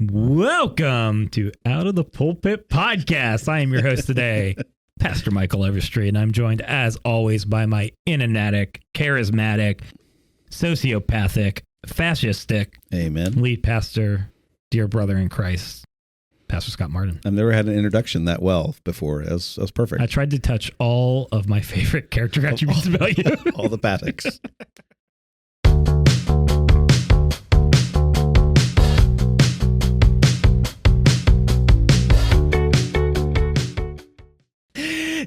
Welcome to Out of the Pulpit podcast. I am your host today, Pastor Michael Overstreet, and I'm joined, as always, by my inanetic, charismatic, sociopathic, fascistic lead pastor, dear brother in Christ, Pastor Scott Martin. I've never had an introduction that well before. That was perfect. I tried to touch all of my favorite character attributes about you. All the batics.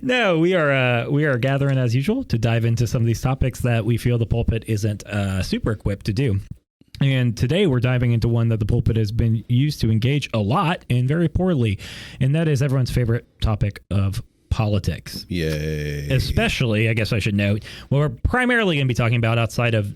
No, we are gathering as usual to dive into some of these topics that we feel the pulpit isn't super equipped to do. And today we're diving into one that the pulpit has been used to engage a lot and very poorly, and that is everyone's favorite topic of politics. Yay. Especially, I guess I should note, what we're primarily going to be talking about outside of,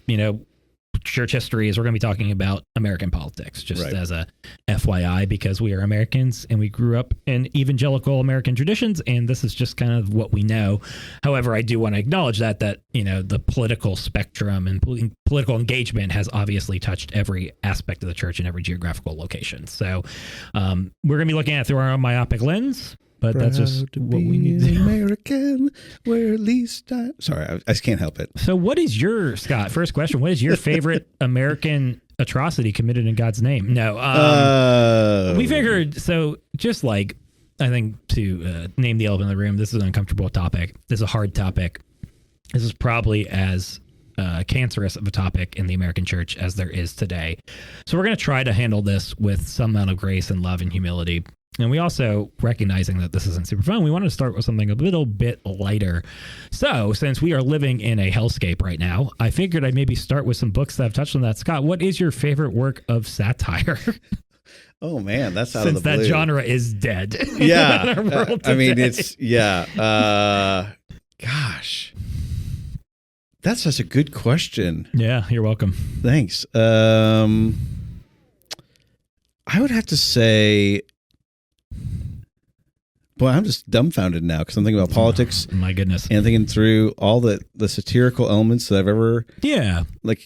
church history is we're going to be talking about American politics, just right. as a FYI, because we are Americans and we grew up in evangelical American traditions, and this is just kind of what we know. However, I do want to acknowledge that the political spectrum and political engagement has obviously touched every aspect of the church in every geographical location. So we're going to be looking at it through our own myopic lens. But Proud that's just what we need to do. American, where at least Sorry, I just can't help it. So what is Scott, first question, what is your favorite American atrocity committed in God's name? No. We figured, so just like, I think to name the elephant in the room, this is an uncomfortable topic. This is a hard topic. This is probably as cancerous of a topic in the American church as there is today. So we're going to try to handle this with some amount of grace and love and humility. And we also, recognizing that this isn't super fun, we wanted to start with something a little bit lighter. So, since we are living in a hellscape right now, I figured I'd maybe start with some books that have touched on that. Scott, what is your favorite work of satire? Oh, man, that's out of the blue. Since that genre is dead. Yeah. In our world I mean, today. Gosh. That's such a good question. Yeah, you're welcome. Thanks. I would have to say... Boy, I'm just dumbfounded now because I'm thinking about politics. Oh, my goodness. And thinking through all the satirical elements that I've ever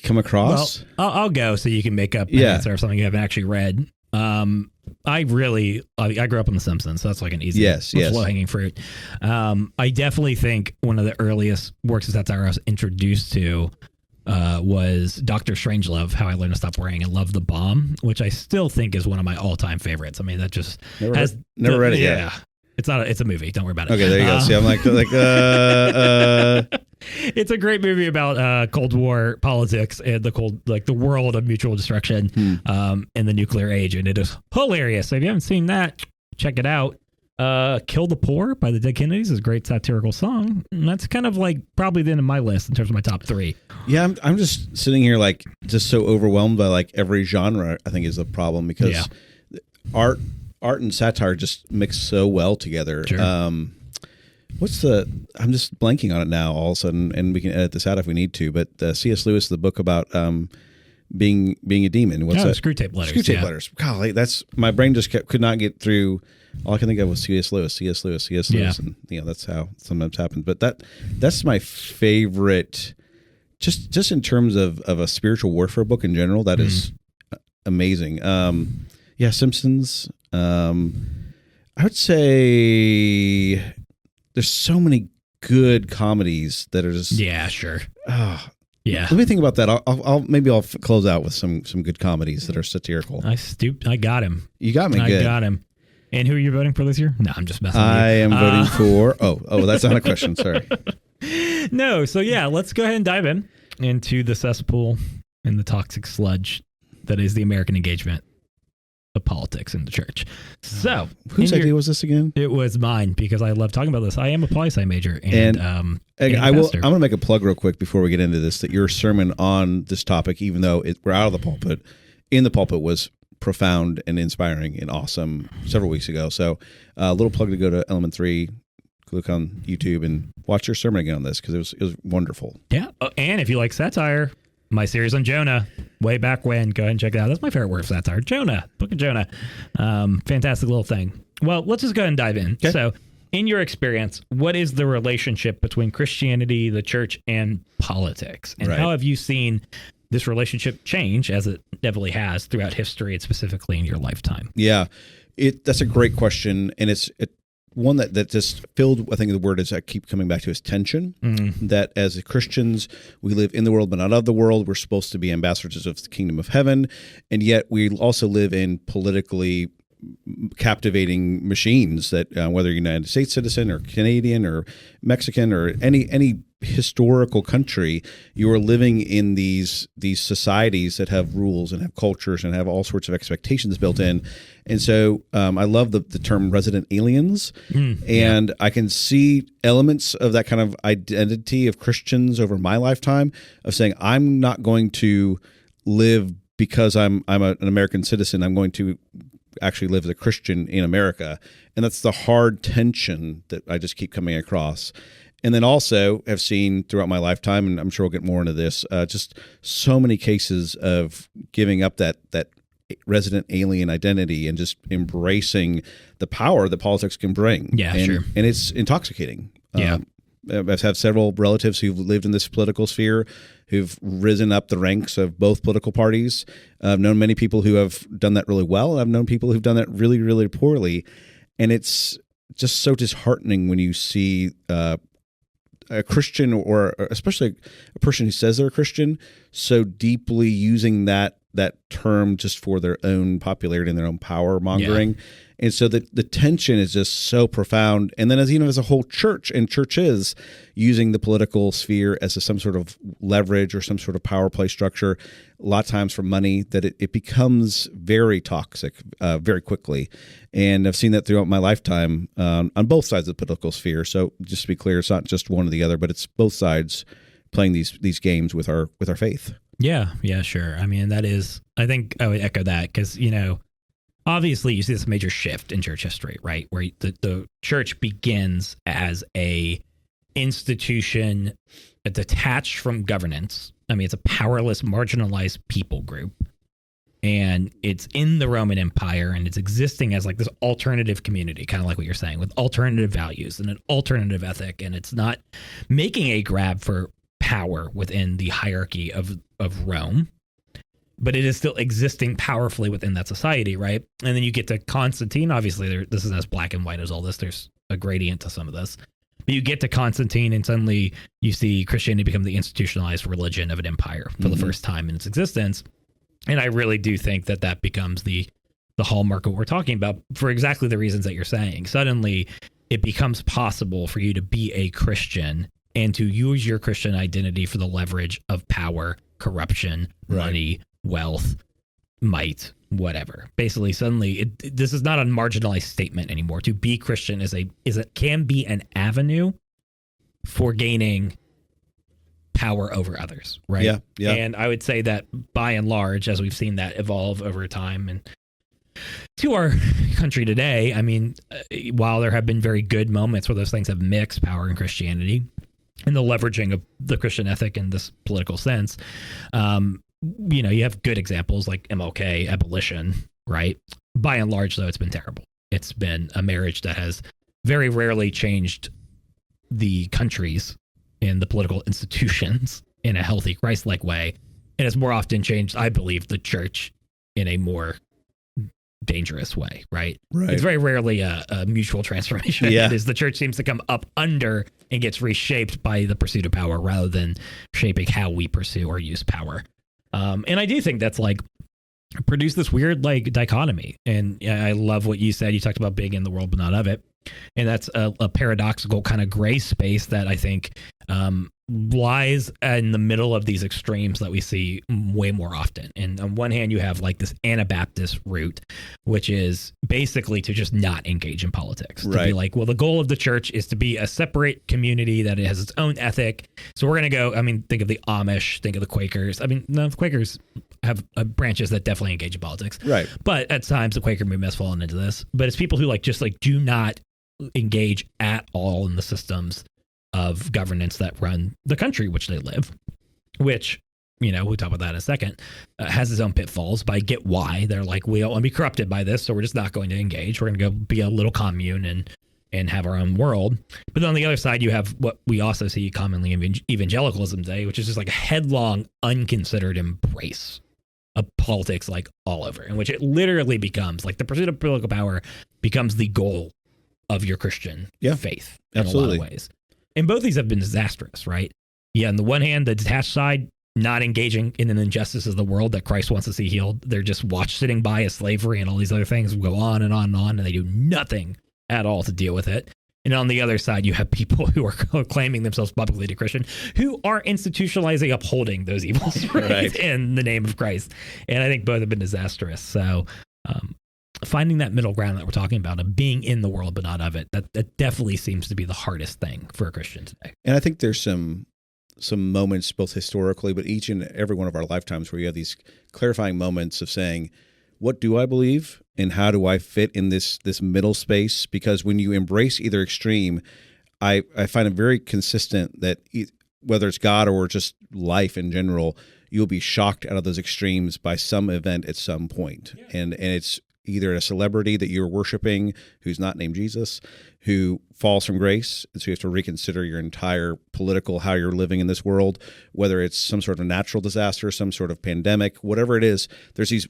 come across. Well, I'll go so you can make up an answer of something you haven't actually read. I grew up on The Simpsons, so that's like an easy low-hanging fruit. I definitely think one of the earliest works of satire I was introduced to was Dr. Strangelove, How I Learned to Stop Worrying and Love the Bomb, which I still think is one of my all-time favorites. I mean, that just never read it yet. It's a movie. Don't worry about it. Okay, there you go. See, I'm It's a great movie about Cold War politics and the world of mutual destruction in the nuclear age, and it is hilarious. So if you haven't seen that, check it out. Kill the Poor by the Dead Kennedys is a great satirical song. And that's kind of like probably the end of my list in terms of my top three. Yeah, I'm just sitting here like just so overwhelmed by like every genre. I think is the problem because art and satire just mix so well together. Sure. I'm just blanking on it now all of a sudden, and we can edit this out if we need to, but C.S. Lewis, the book about being a demon. What's that? Screw Tape Letters. Screw Tape Letters. Golly, that's my brain just could not get through. All I can think of was C.S. Lewis, and that's how sometimes happens. But that's my favorite, just in terms of a spiritual warfare book in general. That is amazing. Simpsons. I would say there's so many good comedies that are just sure. Let me think about that. I'll close out with some good comedies that are satirical. I got him. You got me. Good. I got him. And who are you voting for this year? No, I'm just messing with you. I am voting for. Oh, that's not a question. Sorry. No. So let's go ahead and dive into the cesspool and the toxic sludge that is the American engagement of politics in the church. So, whose idea was this again? It was mine because I love talking about this. I am a poli-sci major, and I'm going to make a plug real quick before we get into this. That your sermon on this topic, even though we're out of the pulpit, in the pulpit was profound and inspiring and awesome several weeks ago. So, a little plug to go to Element 3, click on YouTube, and watch your sermon again on this because it was wonderful. Yeah, and if you like satire, my series on Jonah, way back when, go ahead and check it out. That's my favorite word of satire. Jonah, Book of Jonah. Fantastic little thing. Well, let's just go ahead and dive in. Okay. So, in your experience, what is the relationship between Christianity, the church, and politics? And how have you seen this relationship change as it definitely has throughout history and specifically in your lifetime? Yeah, that's a great question, and it's one that just filled. I think the word is I keep coming back to is tension. That as Christians, we live in the world but not of the world. We're supposed to be ambassadors of the kingdom of heaven, and yet we also live in politically captivating machines that whether you're a United States citizen or Canadian or Mexican or any historical country, you are living in these societies that have rules and have cultures and have all sorts of expectations built in. And so I love the term resident aliens, and I can see elements of that kind of identity of Christians over my lifetime of saying, I'm not going to live because I'm an American citizen. I'm going to actually live as a Christian in America. And that's the hard tension that I just keep coming across. And then also have seen throughout my lifetime, and I'm sure we'll get more into this, just so many cases of giving up that resident alien identity and just embracing the power that politics can bring. Yeah, sure. And it's intoxicating. Yeah. I've had several relatives who've lived in this political sphere who've risen up the ranks of both political parties. I've known many people who have done that really well. I've known people who've done that really, really poorly. And it's just so disheartening when you see a Christian, or especially a person who says they're a Christian, so deeply using that term just for their own popularity and their own power mongering. Yeah. And so the tension is just so profound. And then as a whole church and churches using the political sphere as some sort of leverage or some sort of power play structure, a lot of times for money, that it becomes very toxic very quickly. And I've seen that throughout my lifetime on both sides of the political sphere. So just to be clear, it's not just one or the other, but it's both sides playing these games with our faith. Yeah, sure. I mean, I think I would echo that because, obviously you see this major shift in church history, right? Where the church begins as a institution detached from governance. I mean, it's a powerless, marginalized people group. And it's in the Roman Empire, and it's existing as like this alternative community, kind of like what you're saying, with alternative values and an alternative ethic. And it's not making a grab for power within the hierarchy of Rome, but it is still existing powerfully within that society, right? And then you get to Constantine. Obviously, this is as black and white as all this. There's a gradient to some of this. But you get to Constantine, and suddenly you see Christianity become the institutionalized religion of an empire for the first time in its existence. And I really do think that becomes the hallmark of what we're talking about for exactly the reasons that you're saying. Suddenly, it becomes possible for you to be a Christian and to use your Christian identity for the leverage of power, corruption, money, wealth, might, whatever. Basically, suddenly, this is not a marginalized statement anymore. To be Christian can be an avenue for gaining power over others, right? Yeah. And I would say that by and large, as we've seen that evolve over time and to our country today, I mean, while there have been very good moments where those things have mixed power and Christianity and the leveraging of the Christian ethic in this political sense, you have good examples like MLK, abolition, right? By and large, though, it's been terrible. It's been a marriage that has very rarely changed the countries and the political institutions in a healthy, Christ-like way. And it's more often changed, I believe, the church in a more dangerous way, right? It's very rarely a mutual transformation. Yeah. It is the church seems to come up under and gets reshaped by the pursuit of power rather than shaping how we pursue or use power. And I do think that's like produced this weird like dichotomy. And I love what you said. You talked about being in the world, but not of it. And that's a paradoxical kind of gray space that I think lies in the middle of these extremes that we see way more often. And on one hand, you have like this Anabaptist route, which is basically to just not engage in politics. To be like, well, the goal of the church is to be a separate community that has its own ethic. So we're going to go, I mean, think of the Amish, think of the Quakers. I mean, no, the Quakers have branches that definitely engage in politics. Right. But at times the Quaker movement has fallen into this. But it's people who like just like do not engage at all in the systems of governance that run the country which they live, which, we'll talk about that in a second, has its own pitfalls. But I get why they're like, we don't want to be corrupted by this, so we're just not going to engage. We're going to go be a little commune and have our own world. But then on the other side, you have what we also see commonly in evangelicalism today, which is just like a headlong, unconsidered embrace of politics, like all over, in which it literally becomes like the pursuit of political power becomes the goal of your Christian faith in a lot of ways. And both these have been disastrous, right? Yeah, on the one hand, the detached side, not engaging in the injustices of the world that Christ wants to see healed. They're just sitting by as slavery and all these other things go on and on and on, and they do nothing at all to deal with it. And on the other side, you have people who are claiming themselves publicly to Christian who are institutionalizing, upholding those evils right, in the name of Christ. And I think both have been disastrous. So finding that middle ground that we're talking about of being in the world but not of it, that definitely seems to be the hardest thing for a Christian today. And I think there's some moments both historically, but each and every one of our lifetimes where you have these clarifying moments of saying, what do I believe and how do I fit in this middle space? Because when you embrace either extreme, I find it very consistent that whether it's God or just life in general, you'll be shocked out of those extremes by some event at some point. Yeah. And it's either a celebrity that you're worshiping who's not named Jesus, who falls from grace, and so you have to reconsider your entire political, how you're living in this world, whether it's some sort of natural disaster, some sort of pandemic, whatever it is, there's these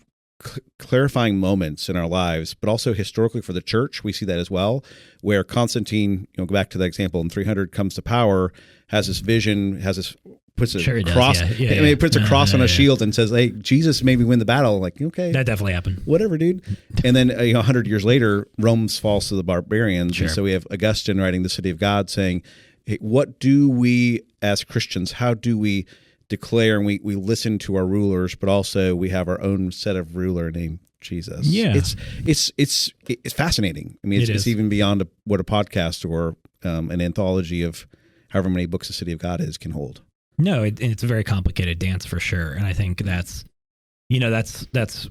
clarifying moments in our lives, but also historically for the church, we see that as well, where Constantine, go back to that example, in 300 comes to power, has this vision, puts a cross. He puts a cross on a shield and says, "Hey, Jesus made me win the battle." Like, okay, that definitely happened. Whatever, dude. And then 100 years later, Rome falls to the barbarians, and so we have Augustine writing the City of God, saying, "Hey, what do we as Christians? How do we declare?" And we listen to our rulers, but also we have our own set of ruler named Jesus. Yeah, it's fascinating. I mean, it's even beyond what a podcast or an anthology of however many books the City of God can hold. No, it's a very complicated dance for sure, and I think that's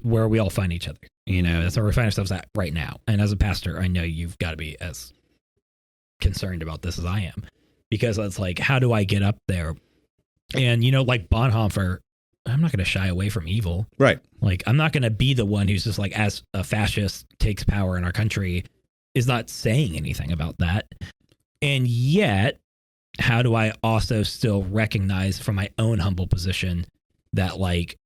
where we all find each other. That's where we find ourselves at right now. And as a pastor, I know you've got to be as concerned about this as I am, because it's like, how do I get up there? And like Bonhoeffer, I'm not going to shy away from evil, right? Like, I'm not going to be the one who's just like, as a fascist takes power in our country, is not saying anything about that, and yet, how do I also still recognize from my own humble position that like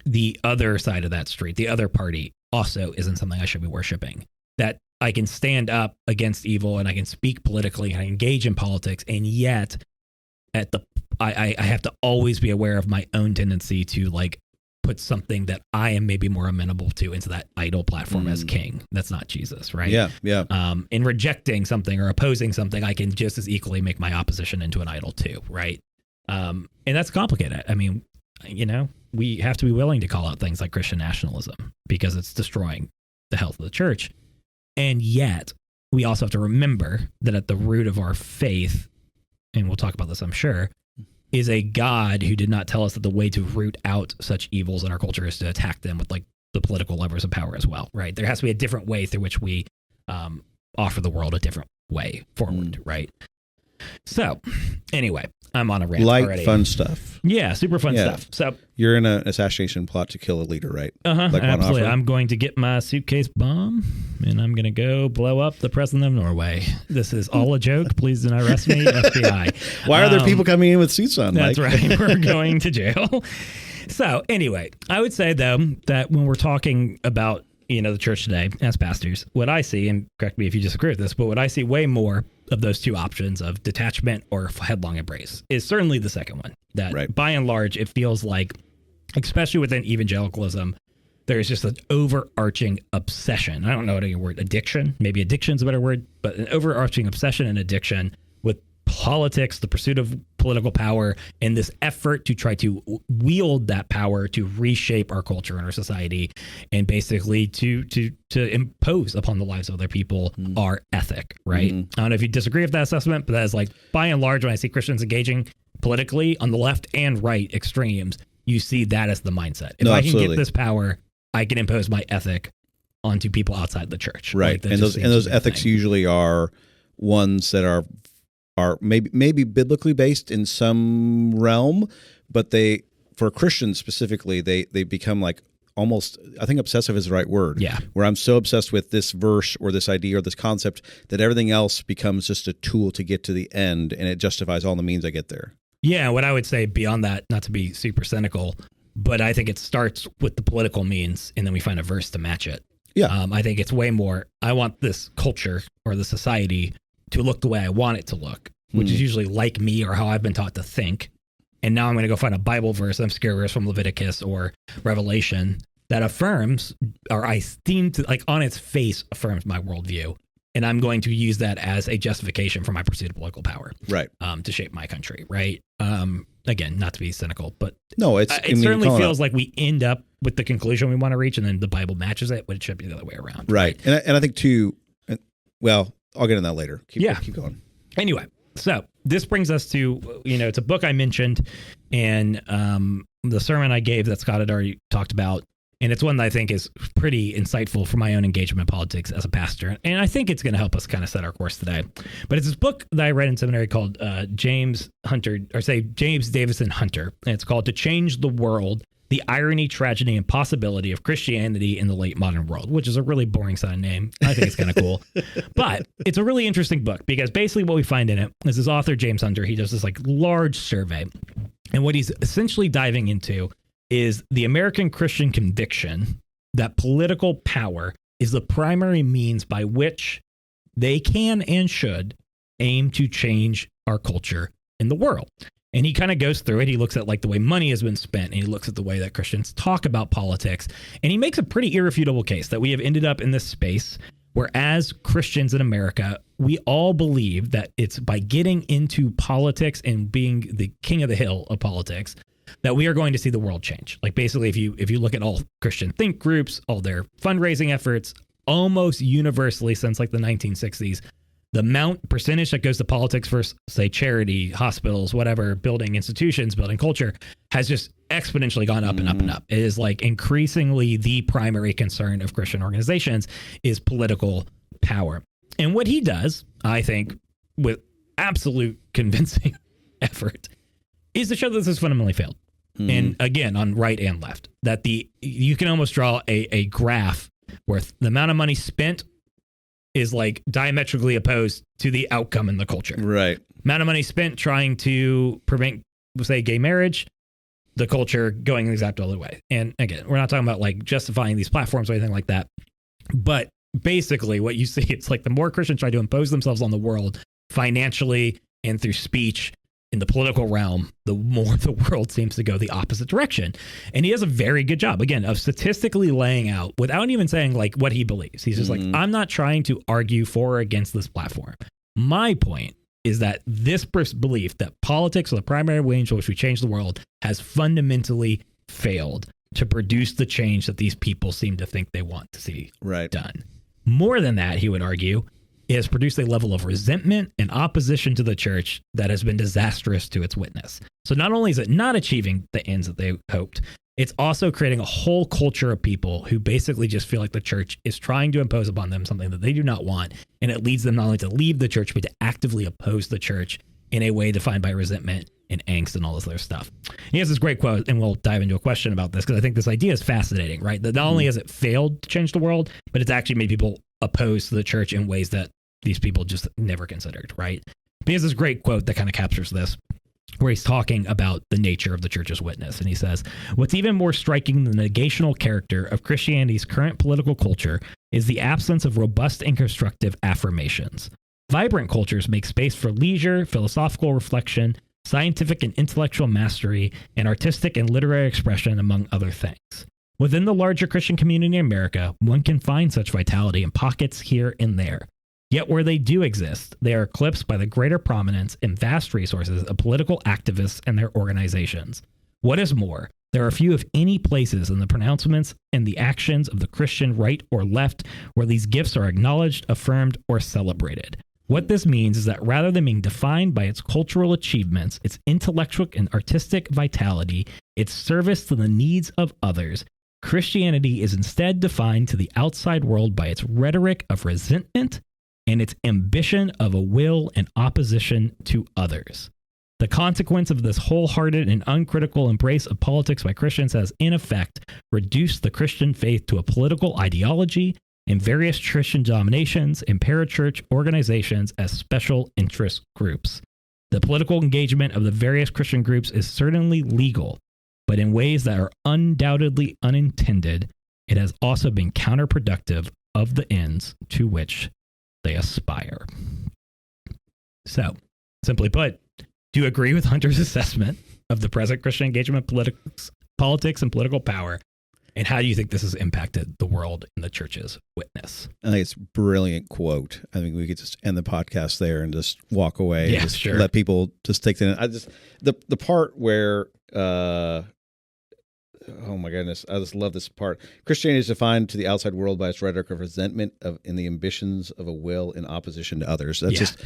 the other side of that street, the other party also isn't something I should be worshiping, that I can stand up against evil and I can speak politically and I engage in politics. And yet I have to always be aware of my own tendency to like put something that I am maybe more amenable to into that idol platform as king. That's not Jesus, right? Yeah. In rejecting something or opposing something, I can just as equally make my opposition into an idol too, right? And that's complicated. I mean, we have to be willing to call out things like Christian nationalism because it's destroying the health of the church. And yet, we also have to remember that at the root of our faith, and we'll talk about this, I'm sure, is a God who did not tell us that the way to root out such evils in our culture is to attack them with like the political levers of power as well, right? There has to be a different way through which we offer the world a different way forward, right? So, anyway, I'm on a rant already. Fun stuff. Yeah, super fun stuff. So you're in an assassination plot to kill a leader, right? Like absolutely. I'm going to get my suitcase bomb, and I'm going to go blow up the president of Norway. This is all a joke. Please do not arrest me, FBI. Why are there people coming in with suits on, Mike? That's right. We're going to jail. So anyway, I would say, though, that when we're talking about the church today as pastors, what I see, and correct me if you disagree with this, but what I see way more of those two options of detachment or headlong embrace is certainly the second one. That by and large, it feels like, especially within evangelicalism, there's just an overarching obsession. I don't know what word, addiction, maybe addiction's a better word, but an overarching obsession and addiction with politics, the pursuit of political power, and this effort to try to wield that power to reshape our culture and our society, and basically to impose upon the lives of other people our ethic, right? I don't know if you disagree with that assessment, but that is like, by and large, when I see Christians engaging politically on the left and right extremes, you see that as the mindset. If I can get this power, I can impose my ethic onto people outside the church. Right. Like, and those ethics usually are ones that are maybe biblically based in some realm, but for Christians specifically, they become like almost, I think obsessive is the right word. Yeah. Where I'm so obsessed with this verse or this idea or this concept that everything else becomes just a tool to get to the end, and it justifies all the means I get there. Yeah. What I would say beyond that, not to be super cynical, but I think it starts with the political means, and then we find a verse to match it. Yeah. I think it's way more, I want this culture or the society to look the way I want it to look, which is usually like me or how I've been taught to think. And now I'm going to go find a Bible verse, obscure verse from Leviticus or Revelation that affirms, or I seem to, like, on its face affirms my worldview. And I'm going to use that as a justification for my pursuit of political power. Right. To shape my country. Right. Again, not to be cynical, but no, it certainly feels like we end up with the conclusion we want to reach, and then the Bible matches it, but it should be the other way around. Right. And I think too, well, I'll get into that later. Keep going. Anyway, so this brings us to, it's a book I mentioned, and the sermon I gave that Scott had already talked about. And it's one that I think is pretty insightful for my own engagement in politics as a pastor. And I think it's going to help us kind of set our course today. But it's this book that I read in seminary called James Davison Hunter. And it's called To Change the World, The Irony, Tragedy, and Possibility of Christianity in the Late Modern World, which is a really boring sounding name. I think it's kind of cool. But it's a really interesting book because basically what we find in it is this author, James Hunter, he does this like large survey. And what he's essentially diving into is the American Christian conviction that political power is the primary means by which they can and should aim to change our culture in the world. And he kind of goes through it. He looks at like the way money has been spent, and he looks at the way that Christians talk about politics. And he makes a pretty irrefutable case that we have ended up in this space where, as Christians in America, we all believe that it's by getting into politics and being the king of the hill of politics that we are going to see the world change. Like basically, if you look at all Christian think groups, all their fundraising efforts, almost universally since like the 1960s, the percentage that goes to politics versus, say, charity, hospitals, whatever, building institutions, building culture, has just exponentially gone up and up and up. It is like increasingly the primary concern of Christian organizations is political power. And what he does, I think, with absolute convincing effort, is to show that this has fundamentally failed. And again, on right and left, that you can almost draw a graph where the amount of money spent is like diametrically opposed to the outcome in the culture. Right. Amount of money spent trying to prevent, say, gay marriage, the culture going the exact other way. And again, we're not talking about like justifying these platforms or anything like that. But basically what you see, it's like the more Christians try to impose themselves on the world financially and through speech in the political realm, the more the world seems to go the opposite direction. And he does a very good job, again, of statistically laying out, without even saying like what he believes. He's just like, I'm not trying to argue for or against this platform. My point is that this belief that politics are the primary way in which we change the world has fundamentally failed to produce the change that these people seem to think they want to see done. More than that, he would argue, it has produced a level of resentment and opposition to the church that has been disastrous to its witness. So not only is it not achieving the ends that they hoped, it's also creating a whole culture of people who basically just feel like the church is trying to impose upon them something that they do not want. And it leads them not only to leave the church, but to actively oppose the church in a way defined by resentment and angst and all this other stuff. He has this great quote, and we'll dive into a question about this because I think this idea is fascinating, right? That not only has it failed to change the world, but it's actually made people opposed to the church in ways that these people just never considered, right? But he has this great quote that kind of captures this, where he's talking about the nature of the church's witness. And he says, what's even more striking than the negational character of Christianity's current political culture is the absence of robust and constructive affirmations. Vibrant cultures make space for leisure, philosophical reflection, scientific and intellectual mastery, and artistic and literary expression, among other things. Within the larger Christian community in America, one can find such vitality in pockets here and there. Yet where they do exist, they are eclipsed by the greater prominence and vast resources of political activists and their organizations. What is more, there are few, if any, places in the pronouncements and the actions of the Christian right or left where these gifts are acknowledged, affirmed, or celebrated. What this means is that rather than being defined by its cultural achievements, its intellectual and artistic vitality, its service to the needs of others, Christianity is instead defined to the outside world by its rhetoric of resentment and its ambition of a will and opposition to others. The consequence of this wholehearted and uncritical embrace of politics by Christians has, in effect, reduced the Christian faith to a political ideology and various Christian denominations and parachurch organizations as special interest groups. The political engagement of the various Christian groups is certainly legal, but in ways that are undoubtedly unintended, it has also been counterproductive of the ends to which they aspire. So, simply put, do you agree with Hunter's assessment of the present Christian engagement in politics and political power? And how do you think this has impacted the world and the church's witness? I think it's a brilliant quote. I think we could just end the podcast there and just walk away. Yeah, and just sure. Let people just take the. The part where. Oh my goodness! I just love this part. Christianity is defined to the outside world by its rhetoric of resentment of in the ambitions of a will in opposition to others. That's just.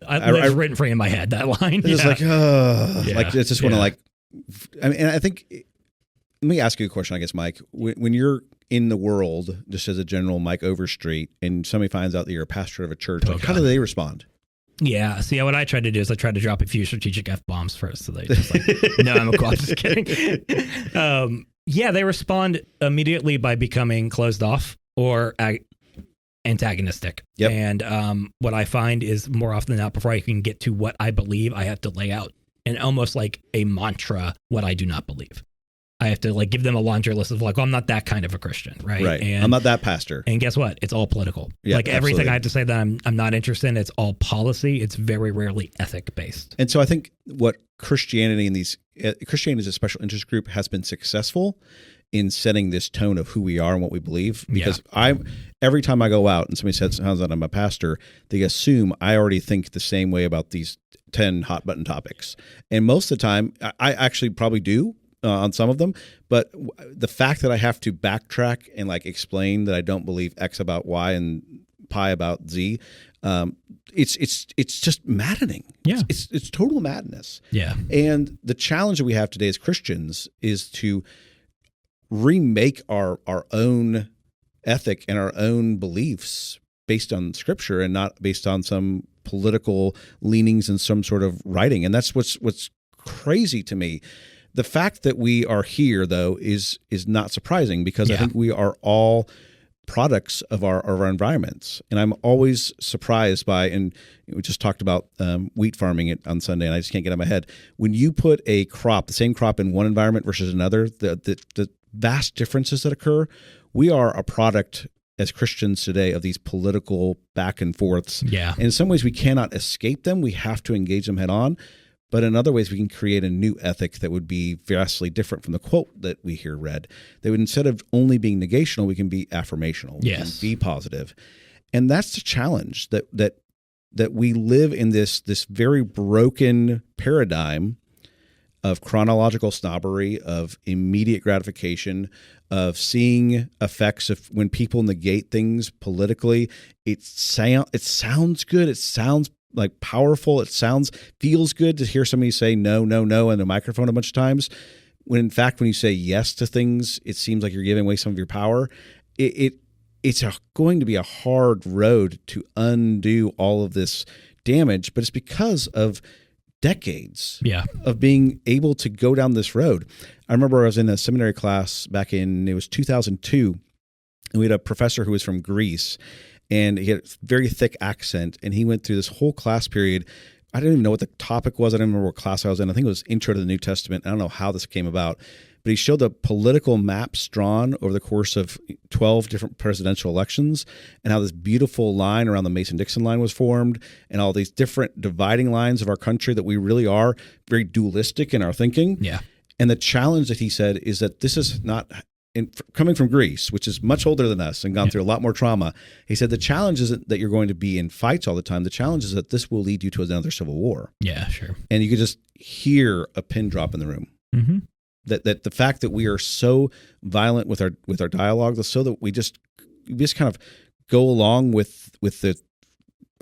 I've written for you in my head that line. It's like, like it's just want to like. I mean, and I think. Let me ask you a question, I guess, Mike. When you're in the world, just as a general Mike Overstreet, and somebody finds out that you're a pastor of a church, how do they respond? Yeah. See, what I tried to do is I tried to drop a few strategic F-bombs first. So they just like, no, I'm just kidding. They respond immediately by becoming closed off or antagonistic. Yep. And what I find is more often than not, before I can get to what I believe, I have to lay out and almost like a mantra what I do not believe. I have to like give them a laundry list of like, well, I'm not that kind of a Christian, right? Right. And I'm not that pastor. And guess what? It's all political. Yeah, like everything absolutely. I have to say that I'm not interested in, it's all policy. It's very rarely ethic based. And so I think what Christianity as a special interest group has been successful in setting this tone of who we are and what we believe. Because every time I go out and somebody says that I'm a pastor, they assume I already think the same way about these 10 hot button topics. And most of the time, I actually probably do. On some of them, but the fact that I have to backtrack and like explain that I don't believe X about Y and Pi about Z, it's just maddening. Yeah, it's total madness. Yeah, and the challenge that we have today as Christians is to remake our own ethic and our own beliefs based on Scripture and not based on some political leanings and some sort of writing. And that's what's crazy to me. The fact that we are here, though, is not surprising because I think we are all products of our environments. And I'm always surprised by, and we just talked about wheat farming on Sunday, and I just can't get out of my head. When you put a crop, the same crop in one environment versus another, the vast differences that occur, we are a product as Christians today of these political back and forths. Yeah. And in some ways, we cannot escape them. We have to engage them head on. But in other ways, we can create a new ethic that would be vastly different from the quote that we hear read. That would, instead of only being negational, we can be affirmational. We can be positive. And that's the challenge, that we live in this very broken paradigm of chronological snobbery, of immediate gratification, of seeing effects of when people negate things politically. It sounds good. It sounds like powerful. It feels good to hear somebody say no, no, no in a microphone a bunch of times. When in fact, when you say yes to things, it seems like you're giving away some of your power. It's going to be a hard road to undo all of this damage, but it's because of decades of being able to go down this road. I remember I was in a seminary class back it was 2002, and we had a professor who was from Greece. And he had a very thick accent, and he went through this whole class period. I didn't even know what the topic was. I don't remember what class I was in. I think it was Intro to the New Testament. I don't know how this came about, but he showed the political maps drawn over the course of 12 different presidential elections and how this beautiful line around the Mason-Dixon line was formed and all these different dividing lines of our country that we really are very dualistic in our thinking. Yeah. And the challenge that he said is that this is not... coming from Greece, which is much older than us and gone through a lot more trauma, he said the challenge isn't that you're going to be in fights all the time. The challenge is that this will lead you to another civil war. Yeah, sure. And you could just hear a pin drop in the room. Mm-hmm. That the fact that we are so violent with our dialogue, so that we just kind of go along with the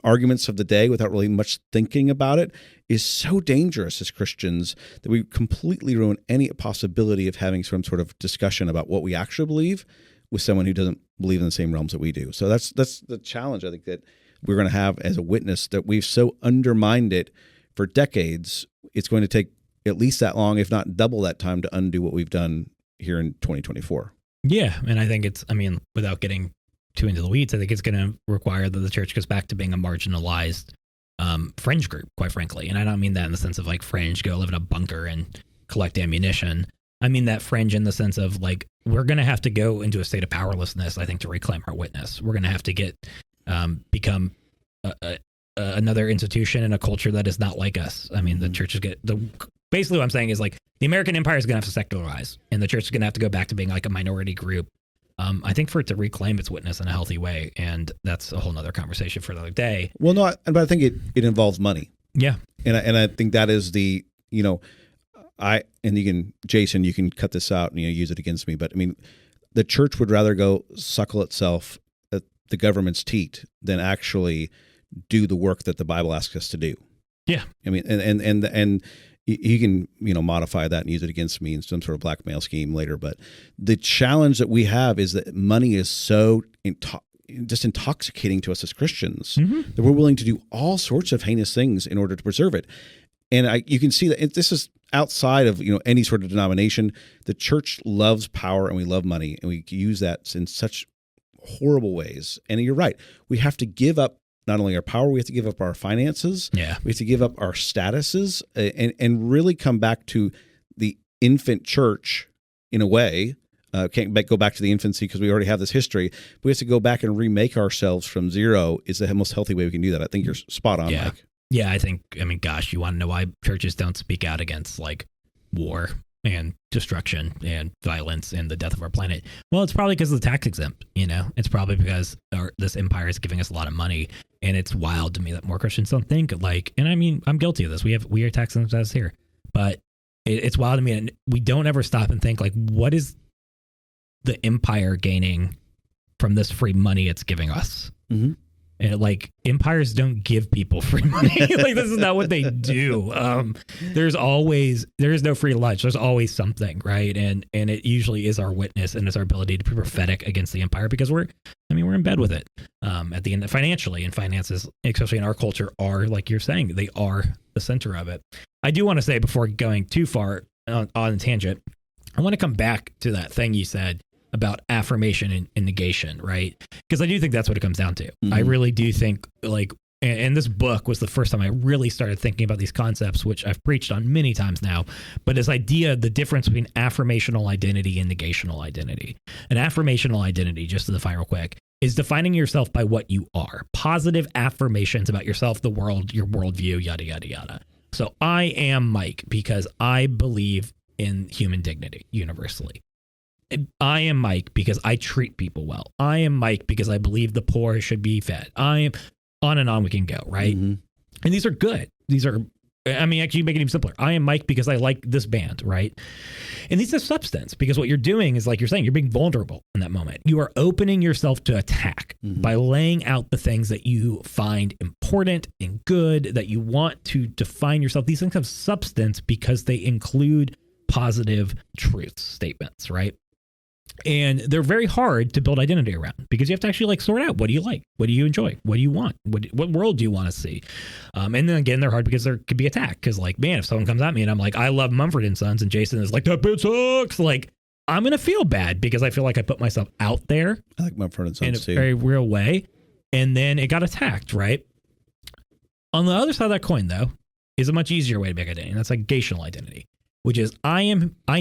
arguments of the day without really much thinking about it, is so dangerous as Christians that we completely ruin any possibility of having some sort of discussion about what we actually believe with someone who doesn't believe in the same realms that we do. So that's the challenge I think that we're going to have as a witness, that we've so undermined it for decades it's going to take at least that long, if not double that time, to undo what we've done here in 2024. Yeah. And I think without getting too into the weeds, I think it's going to require that the church goes back to being a marginalized fringe group, quite frankly. And I don't mean that in the sense of like fringe, go live in a bunker and collect ammunition. I mean that fringe in the sense of like, we're going to have to go into a state of powerlessness, I think, to reclaim our witness. We're going to have to become another institution in a culture that is not like us. I mean, the church is basically what I'm saying is like the American empire is going to have to secularize, and the church is going to have to go back to being like a minority group. I think for it to reclaim its witness in a healthy way, and that's a whole nother conversation for another day. Well, no, but I think it involves money. Yeah. And I think that is the, Jason, you can cut this out and use it against me, but I mean, the church would rather go suckle itself at the government's teat than actually do the work that the Bible asks us to do. Yeah. I mean, and you can, modify that and use it against me in some sort of blackmail scheme later. But the challenge that we have is that money is so just intoxicating to us as Christians that we're willing to do all sorts of heinous things in order to preserve it. And you can see that this is outside of any sort of denomination. The church loves power and we love money, and we use that in such horrible ways. And you're right. We have to give up not only our power, we have to give up our finances. Yeah. We have to give up our statuses and really come back to the infant church in a way. Can't go back to the infancy because we already have this history. We have to go back and remake ourselves from zero is the most healthy way we can do that. I think you're spot on, Mike. Yeah, gosh, you want to know why churches don't speak out against like war and destruction and violence and the death of our planet? Well, it's probably because of the tax exempt, It's probably because this empire is giving us a lot of money, and it's wild to me that more Christians don't think like, and I mean, I'm guilty of this. We are tax exempt here, but it's wild to me, and we don't ever stop and think like, what is the empire gaining from this free money it's giving us? Mm-hmm. And like empires don't give people free money. Like this is not what they do. There is no free lunch. There's always something, right? And it usually is our witness and it's our ability to be prophetic against the empire because we're in bed with it. At the end, financially, and finances, especially in our culture, are like you're saying, they are the center of it. I do want to say before going too far on a tangent, I want to come back to that thing you said about affirmation and negation, right? Because I do think that's what it comes down to. Mm-hmm. I really do think and this book was the first time I really started thinking about these concepts, which I've preached on many times now, but this idea, the difference between affirmational identity and negational identity. An affirmational identity, just to define real quick, is defining yourself by what you are. Positive affirmations about yourself, the world, your worldview, yada, yada, yada. So I am Mike because I believe in human dignity universally. I am Mike because I treat people well. I am Mike because I believe the poor should be fed. I am on and on we can go, right? Mm-hmm. And these are good. Actually make it even simpler. I am Mike because I like this band, right? And these are substance because what you're doing is like you're saying, you're being vulnerable in that moment. You are opening yourself to attack by laying out the things that you find important and good, that you want to define yourself. These things have substance because they include positive truth statements, right? And they're very hard to build identity around because you have to actually like sort out, what do you like? What do you enjoy? What do you want? What world do you want to see? And then again, they're hard because there could be attack. Because like, man, if someone comes at me and I'm like, I love Mumford and Sons, and Jason is like, that bit sucks. Like, I'm going to feel bad because I feel like I put myself out there. I like Mumford and Sons in a too. very real way. And then it got attacked, right? On the other side of that coin, though, is a much easier way to make identity. And that's like negational identity, which is I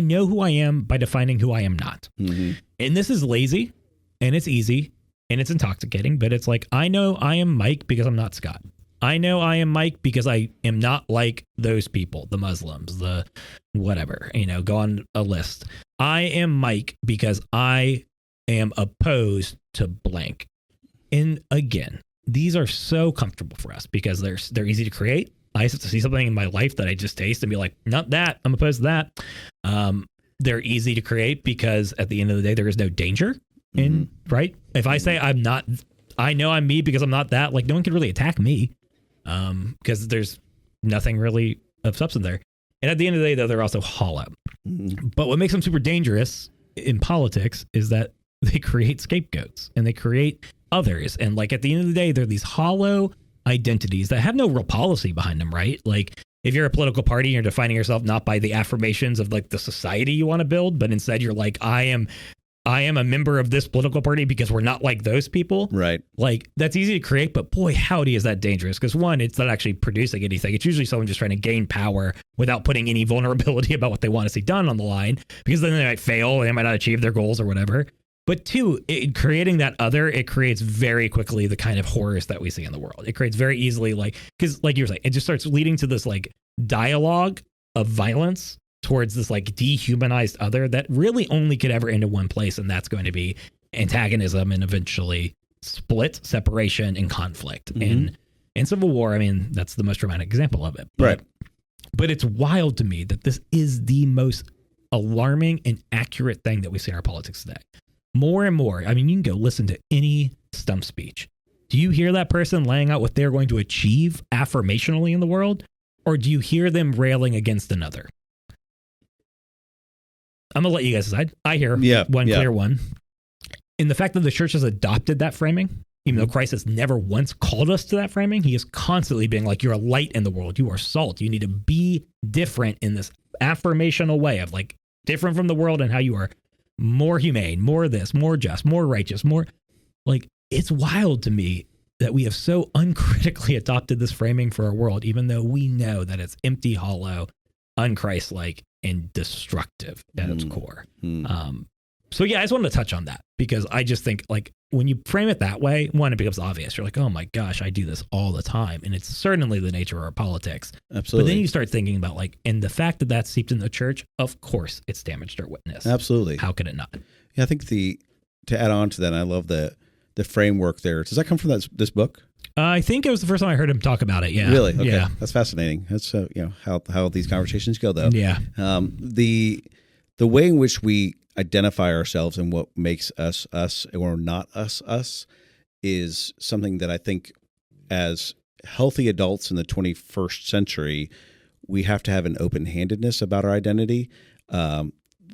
know who I am by defining who I am not. Mm-hmm. And this is lazy and it's easy and it's intoxicating, but it's like, I know I am Mike because I'm not Scott. I know I am Mike because I am not like those people, the Muslims, the whatever, go on a list. I am Mike because I am opposed to blank. And again, these are so comfortable for us because they're easy to create. I have to see something in my life that I just taste and be like, not that, I'm opposed to that. They're easy to create because at the end of the day, there is no danger in, right? If I say I'm not, I know I'm me because I'm not that, like no one can really attack me because there's nothing really of substance there. And at the end of the day, though, they're also hollow. But what makes them super dangerous in politics is that they create scapegoats and they create others. And like at the end of the day, they're these hollow identities that have no real policy behind them, right? Like if you're a political party, you're defining yourself not by the affirmations of like the society you want to build, but instead you're like, I am a member of this political party because we're not like those people. Right. Like that's easy to create, but boy, howdy is that dangerous. Because one, it's not actually producing anything. It's usually someone just trying to gain power without putting any vulnerability about what they want to see done on the line, because then they might fail, they might not achieve their goals or whatever. But two, creating that other, it creates very quickly the kind of horrors that we see in the world. It creates very easily because like you were saying, it just starts leading to this like dialogue of violence towards this like dehumanized other that really only could ever end in one place, and that's going to be antagonism and eventually split, separation, and conflict. Mm-hmm. And in Civil War, I mean, that's the most dramatic example of it. Right. But it's wild to me that this is the most alarming and accurate thing that we see in our politics today. More and more, I mean, you can go listen to any stump speech. Do you hear that person laying out what they're going to achieve affirmationally in the world? Or do you hear them railing against another? I'm going to let you guys decide. I hear one clear one. In the fact that the church has adopted that framing, even though Christ has never once called us to that framing, he is constantly being like, you're a light in the world. You are salt. You need to be different in this affirmational way of like different from the world and how you are more humane, more this, more just, more righteous, more like it's wild to me that we have so uncritically adopted this framing for our world, even though we know that it's empty, hollow, unchristlike, and destructive at its core. So yeah, I just wanted to touch on that because I just think like when you frame it that way, one, it becomes obvious. You're like, oh my gosh, I do this all the time. And it's certainly the nature of our politics. Absolutely. But then you start thinking about like, and the fact that that's seeped in the church, of course it's damaged our witness. Absolutely. How could it not? Yeah, I think to add on to that, I love the framework there. Does that come from this book? I think it was the first time I heard him talk about it. Yeah. Really? Okay. Yeah. That's fascinating. That's how these conversations go though. Yeah. The way in which we identify ourselves and what makes us or not us is something that I think as healthy adults in the 21st century, we have to have an open-handedness about our identity.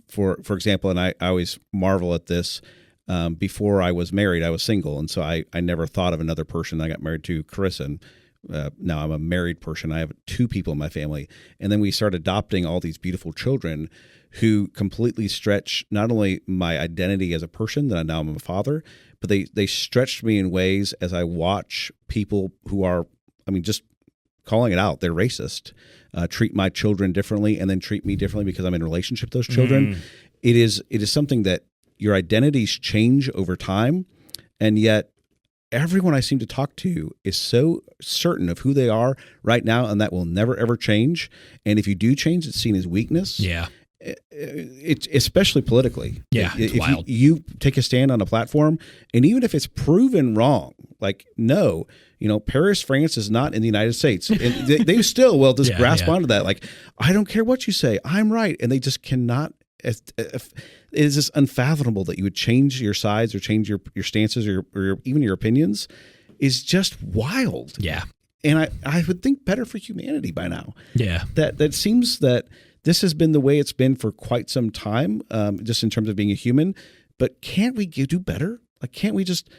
For example, and I always marvel at this, before I was married, I was single. And so I never thought of another person. I got married to Carissa, and now I'm a married person. I have 2 people in my family. And then we start adopting all these beautiful children who completely stretch not only my identity as a person, that now I'm a father, but they stretched me in ways as I watch people who are, I mean, just calling it out, they're racist, treat my children differently and then treat me differently because I'm in a relationship with those children. It is something that your identities change over time, and yet everyone I seem to talk to is so certain of who they are right now, and that will never, ever change. And if you do change, it's seen as weakness. Yeah. It's especially politically. Yeah, it's wild. You take a stand on a platform, and even if it's proven wrong, like, no, Paris, France is not in the United States. And they still will just grasp onto that. Like, I don't care what you say, I'm right. And they just cannot. It is just unfathomable that you would change your sides or change your stances or even your opinions is just wild. Yeah. And I would think better for humanity by now. Yeah. That seems that this has been the way it's been for quite some time, just in terms of being a human. But can't we do better? Like, can't we just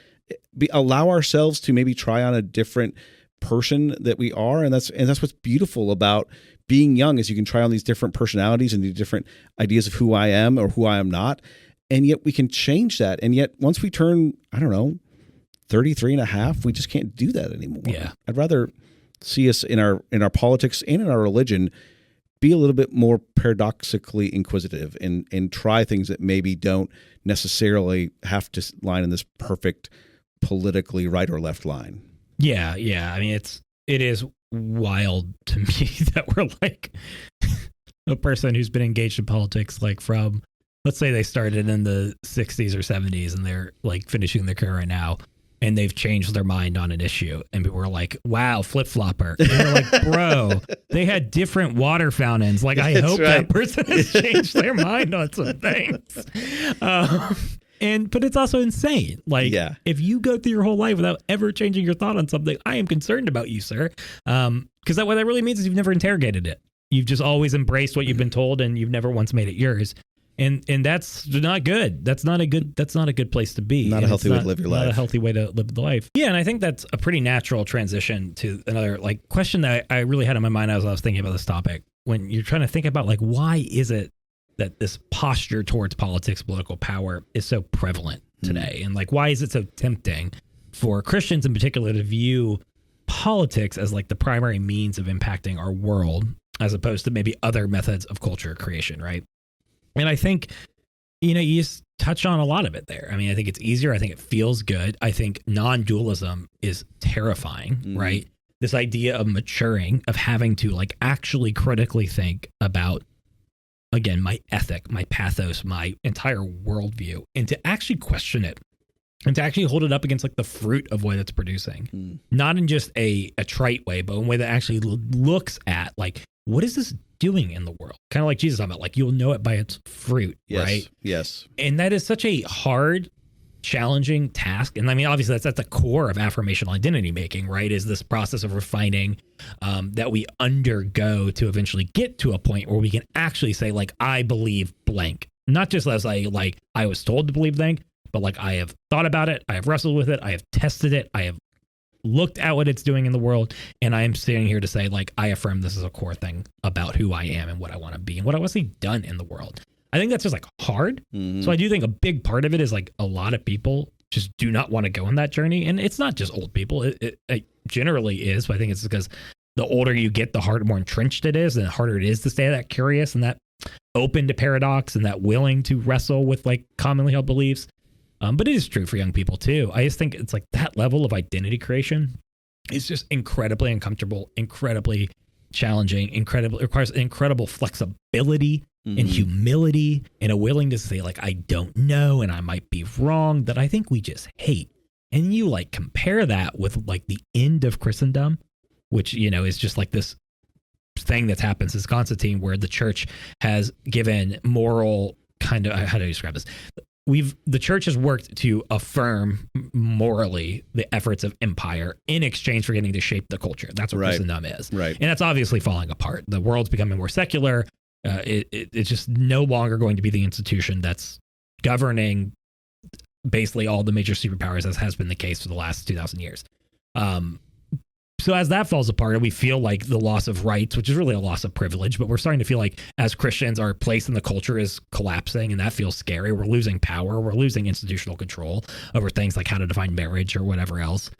allow ourselves to maybe try on a different person that we are? And that's what's beautiful about being young, is you can try on these different personalities and these different ideas of who I am or who I am not. And yet we can change that. And yet once we turn, 33 and a half, we just can't do that anymore. Yeah. I'd rather see us in our politics and in our religion be a little bit more paradoxically inquisitive and try things that maybe don't necessarily have to line in this perfect politically right or left line. Yeah. I mean, it is wild to me that we're like a person who's been engaged in politics, like from, let's say they started in the 60s or 70s and they're like finishing their career right now, and they've changed their mind on an issue, and people were like, wow, flip-flopper. And we're like, bro, they had different water fountains. Like, I hope that person has changed their mind on some things. But it's also insane. Like, if you go through your whole life without ever changing your thought on something, I am concerned about you, sir. Because what that really means is you've never interrogated it. You've just always embraced what you've been told, and you've never once made it yours. And that's not good. That's not a good place to be. Not a healthy way to live your life. Not a healthy way to live the life. Yeah, and I think that's a pretty natural transition to another like question that I really had in my mind as I was thinking about this topic. When you're trying to think about like why is it that this posture towards politics, political power is so prevalent today, and like why is it so tempting for Christians in particular to view politics as like the primary means of impacting our world, as opposed to maybe other methods of culture creation, right? And I think, you just touch on a lot of it there. I mean, I think it's easier. I think it feels good. I think non-dualism is terrifying, right? This idea of maturing, of having to like actually critically think about, again, my ethic, my pathos, my entire worldview, and to actually question it and to actually hold it up against like the fruit of what it's producing, not in just a trite way, but in a way that actually looks at like, what is this doing in the world? Kind of like Jesus talking about, like, you'll know it by its fruit, right? Yes. And that is such a hard, challenging task. And I mean, obviously that's at the core of affirmational identity making, right? Is this process of refining that we undergo to eventually get to a point where we can actually say like, I believe blank, not just as I was told to believe blank, but like I have thought about it. I have wrestled with it. I have tested it. I have looked at what it's doing in the world, and I am standing here to say, like, I affirm this is a core thing about who I am and what I want to be and what I want to see done in the world. I think that's just like hard. So I do think a big part of it is like a lot of people just do not want to go on that journey, and it's not just old people. It generally is, but I think it's because the older you get, the harder, more entrenched it is, and the harder it is to stay that curious and that open to paradox and that willing to wrestle with like commonly held beliefs. But it is true for young people too. I just think it's like that level of identity creation is just incredibly uncomfortable, incredibly challenging, requires incredible flexibility and humility and a willingness to say like, I don't know and I might be wrong, that I think we just hate. And you like compare that with like the end of Christendom, which, is just like this thing that's happened since Constantine, where the church has given moral kind of, how do I describe this? The church has worked to affirm morally the efforts of empire in exchange for getting to shape the culture. That's what Christendom is. Right. And that's obviously falling apart. The world's becoming more secular. It's just no longer going to be the institution that's governing basically all the major superpowers, as has been the case for the last 2,000 years. So as that falls apart, we feel like the loss of rights, which is really a loss of privilege, but we're starting to feel like as Christians, our place in the culture is collapsing, and that feels scary. We're losing power. We're losing institutional control over things like how to define marriage or whatever else.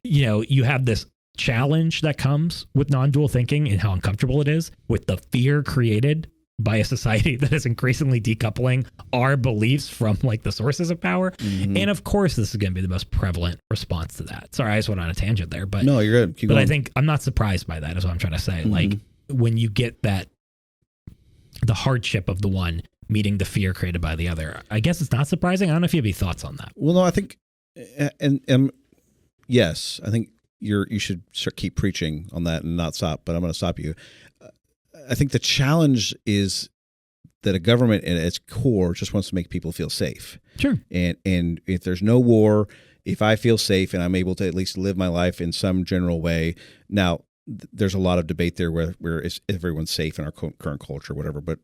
You have this challenge that comes with non-dual thinking and how uncomfortable it is, with the fear created by a society that is increasingly decoupling our beliefs from like the sources of power. And of course, this is going to be the most prevalent response to that. Sorry, I just went on a tangent there, but no, you're good. Keep going. I think I'm not surprised by that is what I'm trying to say. Like when you get that, the hardship of the one meeting the fear created by the other, I guess it's not surprising. I don't know if you have any thoughts on that. Well, no, I think, and yes, I think you should keep preaching on that and not stop, but I'm going to stop you. I think the challenge is that a government at its core just wants to make people feel safe. Sure. And if there's no war, if I feel safe and I'm able to at least live my life in some general way. Now, there's a lot of debate there where everyone's safe in our current culture, whatever. But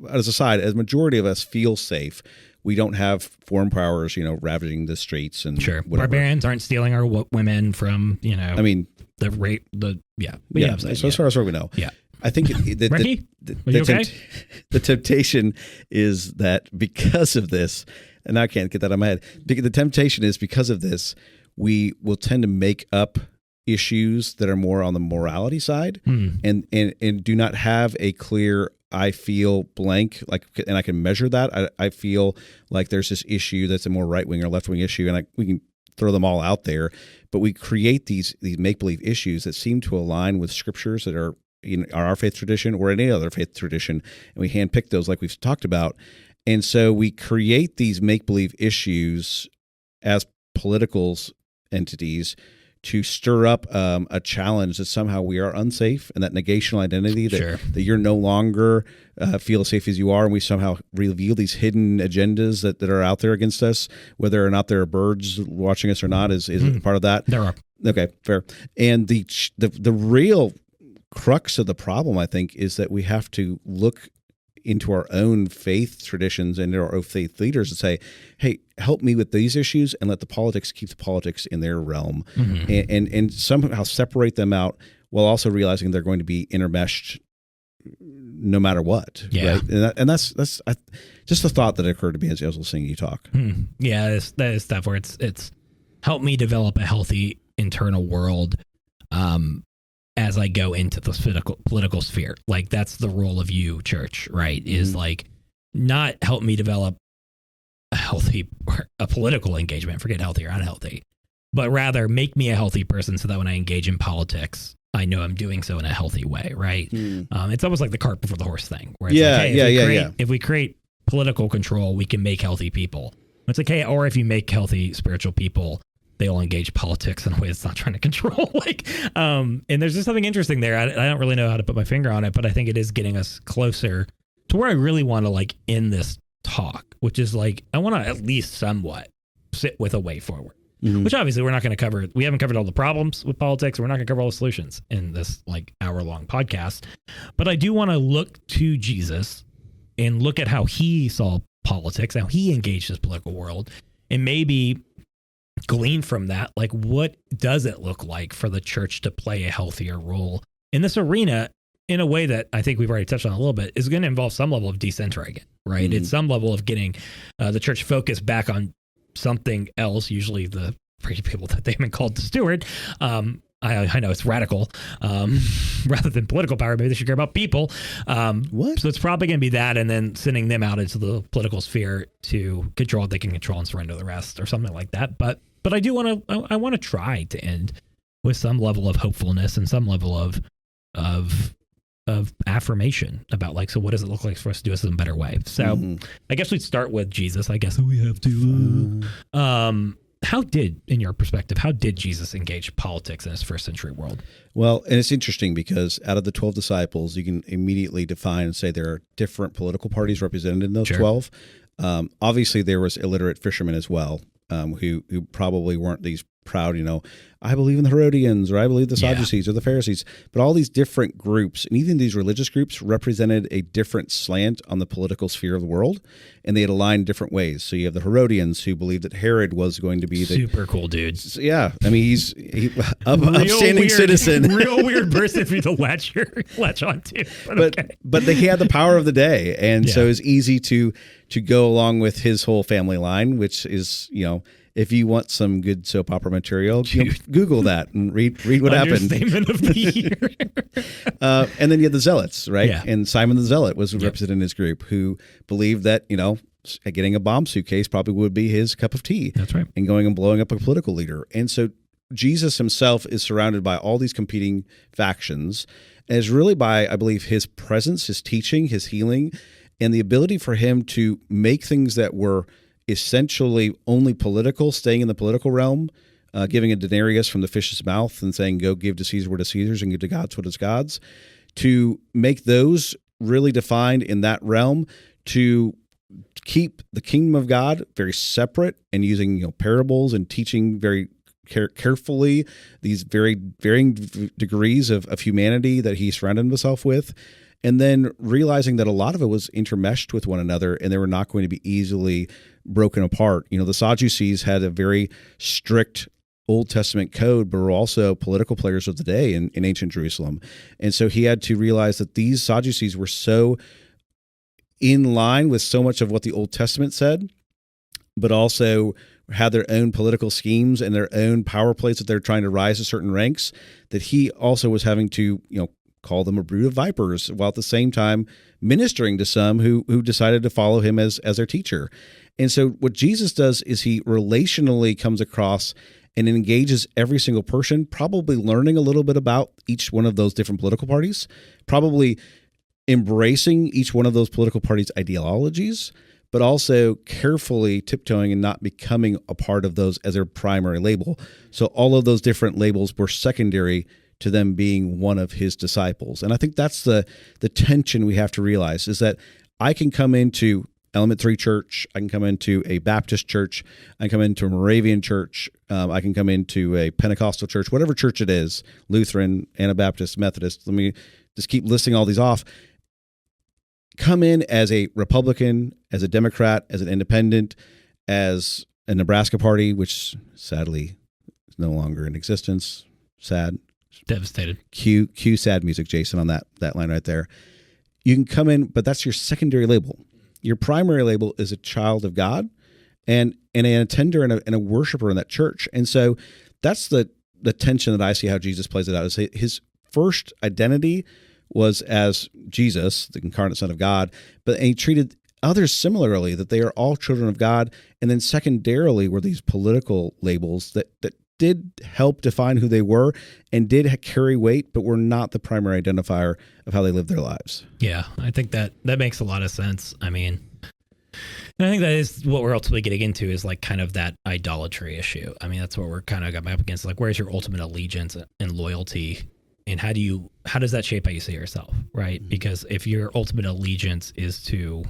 as a side, as a majority of us feel safe, we don't have foreign powers, ravaging the streets and sure. Whatever. Barbarians aren't stealing our women from, I mean, the rape, So as far as we know. Yeah. I think Ricky, are you okay? The temptation is that because of this, and I can't get that out of my head, the temptation is because of this, we will tend to make up issues that are more on the morality side and do not have a clear, I feel blank, like, and I can measure that. I feel like there's this issue that's a more right-wing or left-wing issue, and we can throw them all out there, but we create these make-believe issues that seem to align with scriptures that are in our faith tradition or any other faith tradition, and we handpick those like we've talked about. And so we create these make-believe issues as political entities to stir up a challenge that somehow we are unsafe, and that negational identity that you're no longer feel as safe as you are, and we somehow reveal these hidden agendas that are out there against us, whether or not there are birds watching us or not is part of that. There are. Okay, fair. And the real crux of the problem, I think, is that we have to look into our own faith traditions and our own faith leaders and say, hey, help me with these issues and let the politics keep the politics in their realm, and somehow separate them out while also realizing they're going to be intermeshed no matter what. Yeah. Right? And that's just the thought that occurred to me as I was listening to you talk. Yeah, that is stuff where it's helped me develop a healthy internal world as I go into the political sphere. Like, that's the role of you, church, right? Is like not help me develop a political engagement, forget healthy or unhealthy, but rather make me a healthy person so that when I engage in politics, I know I'm doing so in a healthy way, right? It's almost like the cart before the horse thing. Where it's if we create political control, we can make healthy people. It's like, hey, or if you make healthy spiritual people, they'll engage politics in a way that's not trying to control. And there's just something interesting there. I don't really know how to put my finger on it, but I think it is getting us closer to where I really want to end this talk, which is I want to at least somewhat sit with a way forward. Which obviously we're not going to cover. We haven't covered all the problems with politics. We're not going to cover all the solutions in this hour-long podcast. But I do want to look to Jesus and look at how he saw politics, how he engaged his political world, and maybe glean from that, what does it look like for the church to play a healthier role in this arena in a way that I think we've already touched on a little bit is going to involve some level of decentering, right? It's some level of getting the church focused back on something else, usually the pretty people that they've been called to steward. I know it's radical. Rather than political power, maybe they should care about people. So it's probably going to be that, and then sending them out into the political sphere to control what they can control and surrender the rest, or something like that. But I do want to. I want to try to end with some level of hopefulness and some level of affirmation about so what does it look like for us to do this in a better way? So I guess we'd start with Jesus. I guess we have to. In your perspective, how did Jesus engage politics in his first century world? Well, and it's interesting because out of the 12 disciples, you can immediately define and say there are different political parties represented in those 12. Obviously, there was illiterate fishermen as well, who probably weren't these proud, I believe in the Herodians, or I believe the Sadducees or the Pharisees, but all these different groups, and even these religious groups, represented a different slant on the political sphere of the world, and they had aligned different ways. So you have the Herodians, who believed that Herod was going to be the super cool dude. Yeah, I mean he's upstanding citizen, real weird person for you to latch on to. But he had the power of the day, and so it's easy to go along with his whole family line, which is if you want some good soap opera material, Google that and read what happened. Understatement of the year. And then you had the Zealots, right? Yeah. And Simon the Zealot was represented in his group, who believed that, getting a bomb suitcase probably would be his cup of tea. That's right. And going and blowing up a political leader. And so Jesus himself is surrounded by all these competing factions, and is really by, I believe, his presence, his teaching, his healing, and the ability for him to make things that were essentially only political, staying in the political realm, giving a denarius from the fish's mouth and saying, go give to Caesar what is Caesar's and give to God's what is God's, to make those really defined in that realm, to keep the kingdom of God very separate and using parables and teaching very carefully these very varying degrees of humanity that he surrounded himself with. And then realizing that a lot of it was intermeshed with one another and they were not going to be easily broken apart. The Sadducees had a very strict Old Testament code, but were also political players of the day in ancient Jerusalem. And so he had to realize that these Sadducees were so in line with so much of what the Old Testament said, but also had their own political schemes and their own power plays that they're trying to rise to certain ranks, that he also was having to, call them a brood of vipers, while at the same time ministering to some who decided to follow him as their teacher. And so what Jesus does is he relationally comes across and engages every single person, probably learning a little bit about each one of those different political parties, probably embracing each one of those political parties' ideologies, but also carefully tiptoeing and not becoming a part of those as their primary label. So all of those different labels were secondary to them being one of his disciples. And I think that's the tension we have to realize, is that I can come into Element 3 Church, I can come into a Baptist church, I can come into a Moravian church, I can come into a Pentecostal church, whatever church it is, Lutheran, Anabaptist, Methodist. Let me just keep listing all these off. come in as a Republican, as a Democrat, as an independent, as a Nebraska party, which sadly is no longer in existence. Sad. Devastated. Cue sad music, Jason, on that line right there. You can come in, but that's your secondary label. Your primary label is a child of God and an attender and a worshiper in that church. And so that's the tension that I see how Jesus plays it out. Is his first identity was as Jesus, the incarnate Son of God, but he treated others similarly, that they are all children of God. And then secondarily were these political labels that did help define who they were and did carry weight, but were not the primary identifier of how they lived their lives. Yeah, I think that makes a lot of sense. I mean, and I think that is what we're ultimately getting into, is like kind of that idolatry issue. I mean, that's what we're kind of up against. Like, where's your ultimate allegiance and loyalty? And how does that shape how you see yourself, right? Mm-hmm. Because if your ultimate allegiance is to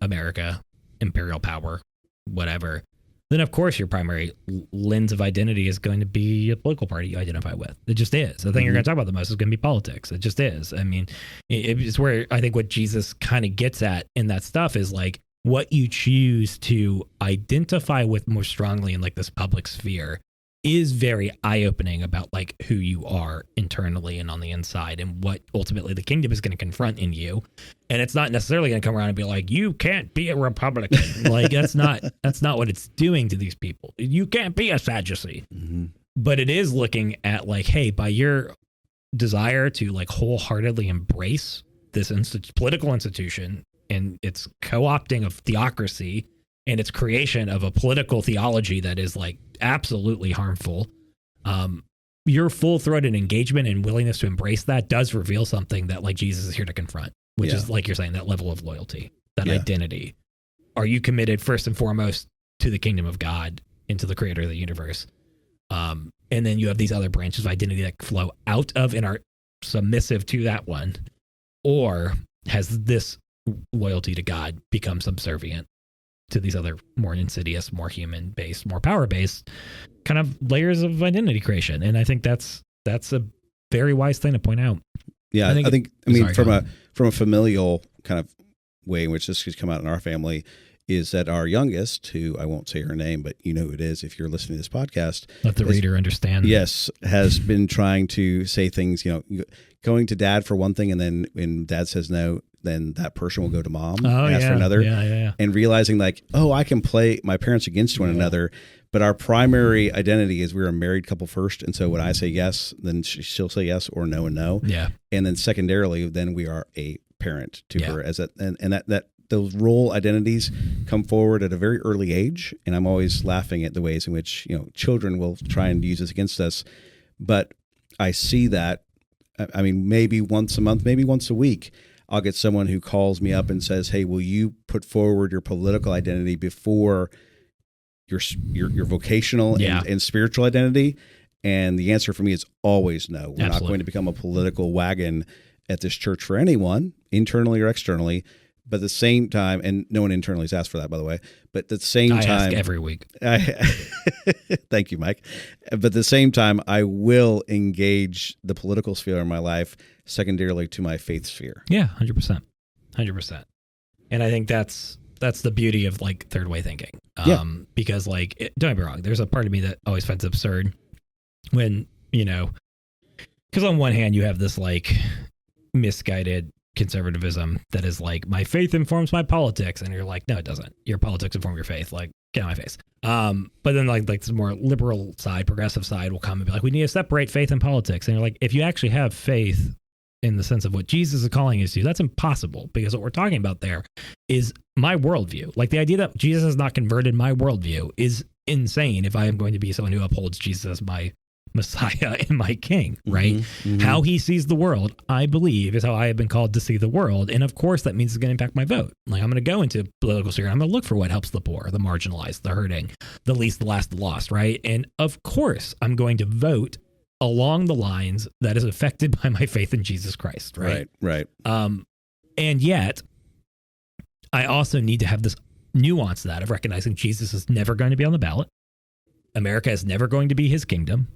America, imperial power, whatever, then of course your primary lens of identity is going to be a political party you identify with. It just is. The thing you're going to talk about the most is going to be politics. It just is. I mean, it's where I think what Jesus kind of gets at in that stuff is like what you choose to identify with more strongly in like this public sphere is very eye-opening about like who you are internally and on the inside, and what ultimately the kingdom is going to confront in you. And it's not necessarily going to come around and be like, you can't be a Republican. Like that's not what it's doing to these people. You can't be a Sadducee. Mm-hmm. But it is looking at like, hey, by your desire to like wholeheartedly embrace this political institution and its co-opting of theocracy and its creation of a political theology that is like absolutely harmful, your full-throated engagement and willingness to embrace that does reveal something that like Jesus is here to confront, which is like you're saying, that level of loyalty, that identity. Are you committed first and foremost to the kingdom of God and to the creator of the universe? And then you have these other branches of identity that flow out of and are submissive to that one, or has this loyalty to God become subservient to these other more insidious, more human-based, more power-based kind of layers of identity creation? And I think that's a very wise thing to point out. Yeah, I mean, from a familial kind of way in which this has come out in our family, is that our youngest, who I won't say her name, but you know who it is if you're listening to this podcast. Let the reader understand. Yes, has been trying to say things, going to dad for one thing, and then when dad says no, then that person will go to mom and ask for another. Yeah. And realizing like, I can play my parents against one another, but our primary identity is we're a married couple first. And so when I say yes, then she'll say yes, or no and no. Yeah. And then secondarily, then we are a parent to her as and that those role identities come forward at a very early age. And I'm always laughing at the ways in which, children will try and use this against us. But I see that, I mean, maybe once a month, maybe once a week, I'll get someone who calls me up and says, hey, will you put forward your political identity before your vocational and spiritual identity? And the answer for me is always no. We're not going to become a political wagon at this church for anyone, internally or externally. But at the same time, and no one internally has asked for that, by the way, but at the same time, I ask every week. Thank you, Mike. But at the same time, I will engage the political sphere in my life secondarily to my faith sphere. Yeah, 100%. And I think that's the beauty of like third way thinking. Because like, don't get me wrong, there's a part of me that always finds it absurd when, because on one hand you have this like misguided conservatism that is like, my faith informs my politics, and you're like, no, it doesn't. Your politics inform your faith. Like, get out of my face. But then like the more liberal side, progressive side will come and be like, we need to separate faith and politics. And you're like, if you actually have faith in the sense of what Jesus is calling us to, that's impossible, because what we're talking about there is my worldview. Like the idea that Jesus has not converted my worldview is insane if I am going to be someone who upholds Jesus as my Messiah and my King, right? Mm-hmm. How he sees the world, I believe, is how I have been called to see the world. And of course, that means it's going to impact my vote. Like I'm going to go into political sphere. I'm going to look for what helps the poor, the marginalized, the hurting, the least, the last, the lost, right? And of course, I'm going to vote along the lines that is affected by my faith in Jesus Christ, right? Right. And yet, I also need to have this nuance to that of recognizing Jesus is never going to be on the ballot. America is never going to be his kingdom.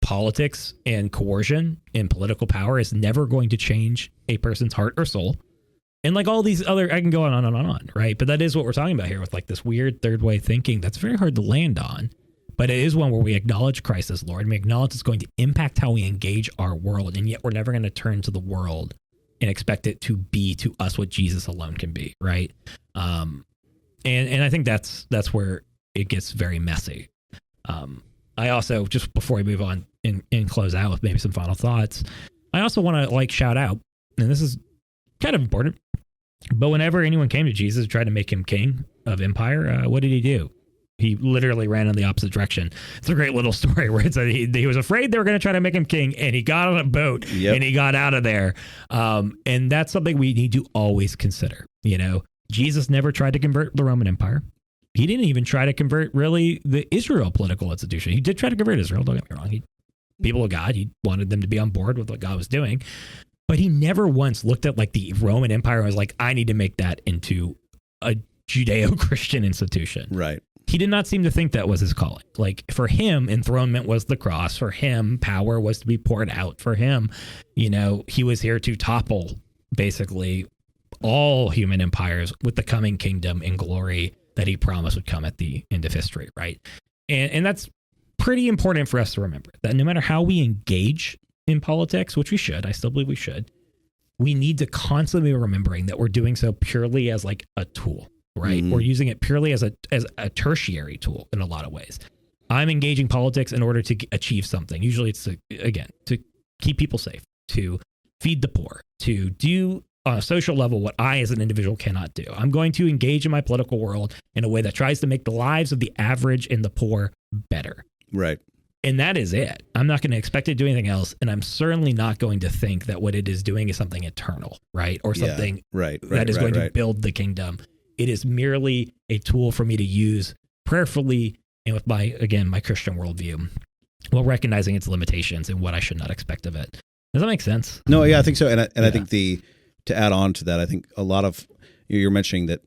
politics and coercion and political power is never going to change a person's heart or soul. And like all these other, I can go on and on, right? But that is what we're talking about here with like this weird third way thinking that's very hard to land on. But it is one where we acknowledge Christ as Lord and we acknowledge it's going to impact how we engage our world. And yet we're never going to turn to the world and expect it to be to us what Jesus alone can be, right? And I think that's where it gets very messy. I also, just before we move on and close out with maybe some final thoughts, I also want to like shout out, and this is kind of important, but whenever anyone came to Jesus and tried to make him king of empire, what did he do? He literally ran in the opposite direction. It's a great little story where it's he was afraid they were going to try to make him king, and he got on a boat and he got out of there. And that's something we need to always consider. You know, Jesus never tried to convert the Roman Empire. He didn't even try to convert really the Israel political institution. He did try to convert Israel. Don't get me wrong. People of God, he wanted them to be on board with what God was doing. But he never once looked at like the Roman Empire and was like, I need to make that into a Judeo-Christian institution. Right. He did not seem to think that was his calling. Like for him, enthronement was the cross. For him, power was to be poured out. For him, you know, he was here to topple basically all human empires with the coming kingdom and glory that he promised would come at the end of history, right? And that's pretty important for us to remember, that no matter how we engage in politics, which we should, I still believe we should, we need to constantly be remembering that we're doing so purely as like a tool, right? We're using it purely as a tertiary tool in a lot of ways. I'm engaging politics in order to achieve something. Usually it's to keep people safe, to feed the poor, to do on a social level what I as an individual cannot do. I'm going to engage in my political world in a way that tries to make the lives of the average and the poor better. Right. And that is it. I'm not going to expect it to do anything else. And I'm certainly not going to think that what it is doing is something eternal, right? Or something that is going to build the kingdom. It is merely a tool for me to use prayerfully and with my Christian worldview, while recognizing its limitations and what I should not expect of it. Does that make sense? No, yeah, I think so. And I think to add on to that, I think a lot of, you're mentioning that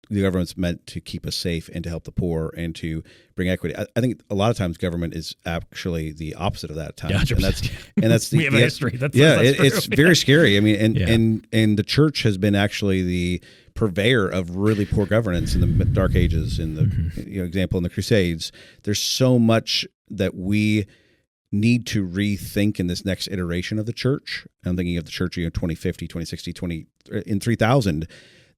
the government's meant to keep us safe and to help the poor and to bring equity. I think a lot of times government is actually the opposite of that at times. Yeah, and that's the, we have a history. That's it's very scary. I mean, and the church has been actually the purveyor of really poor governance in the Dark Ages, in the example in the Crusades. There's so much that we need to rethink in this next iteration of the church. I'm thinking of the church, 2050, 2060, in 3000,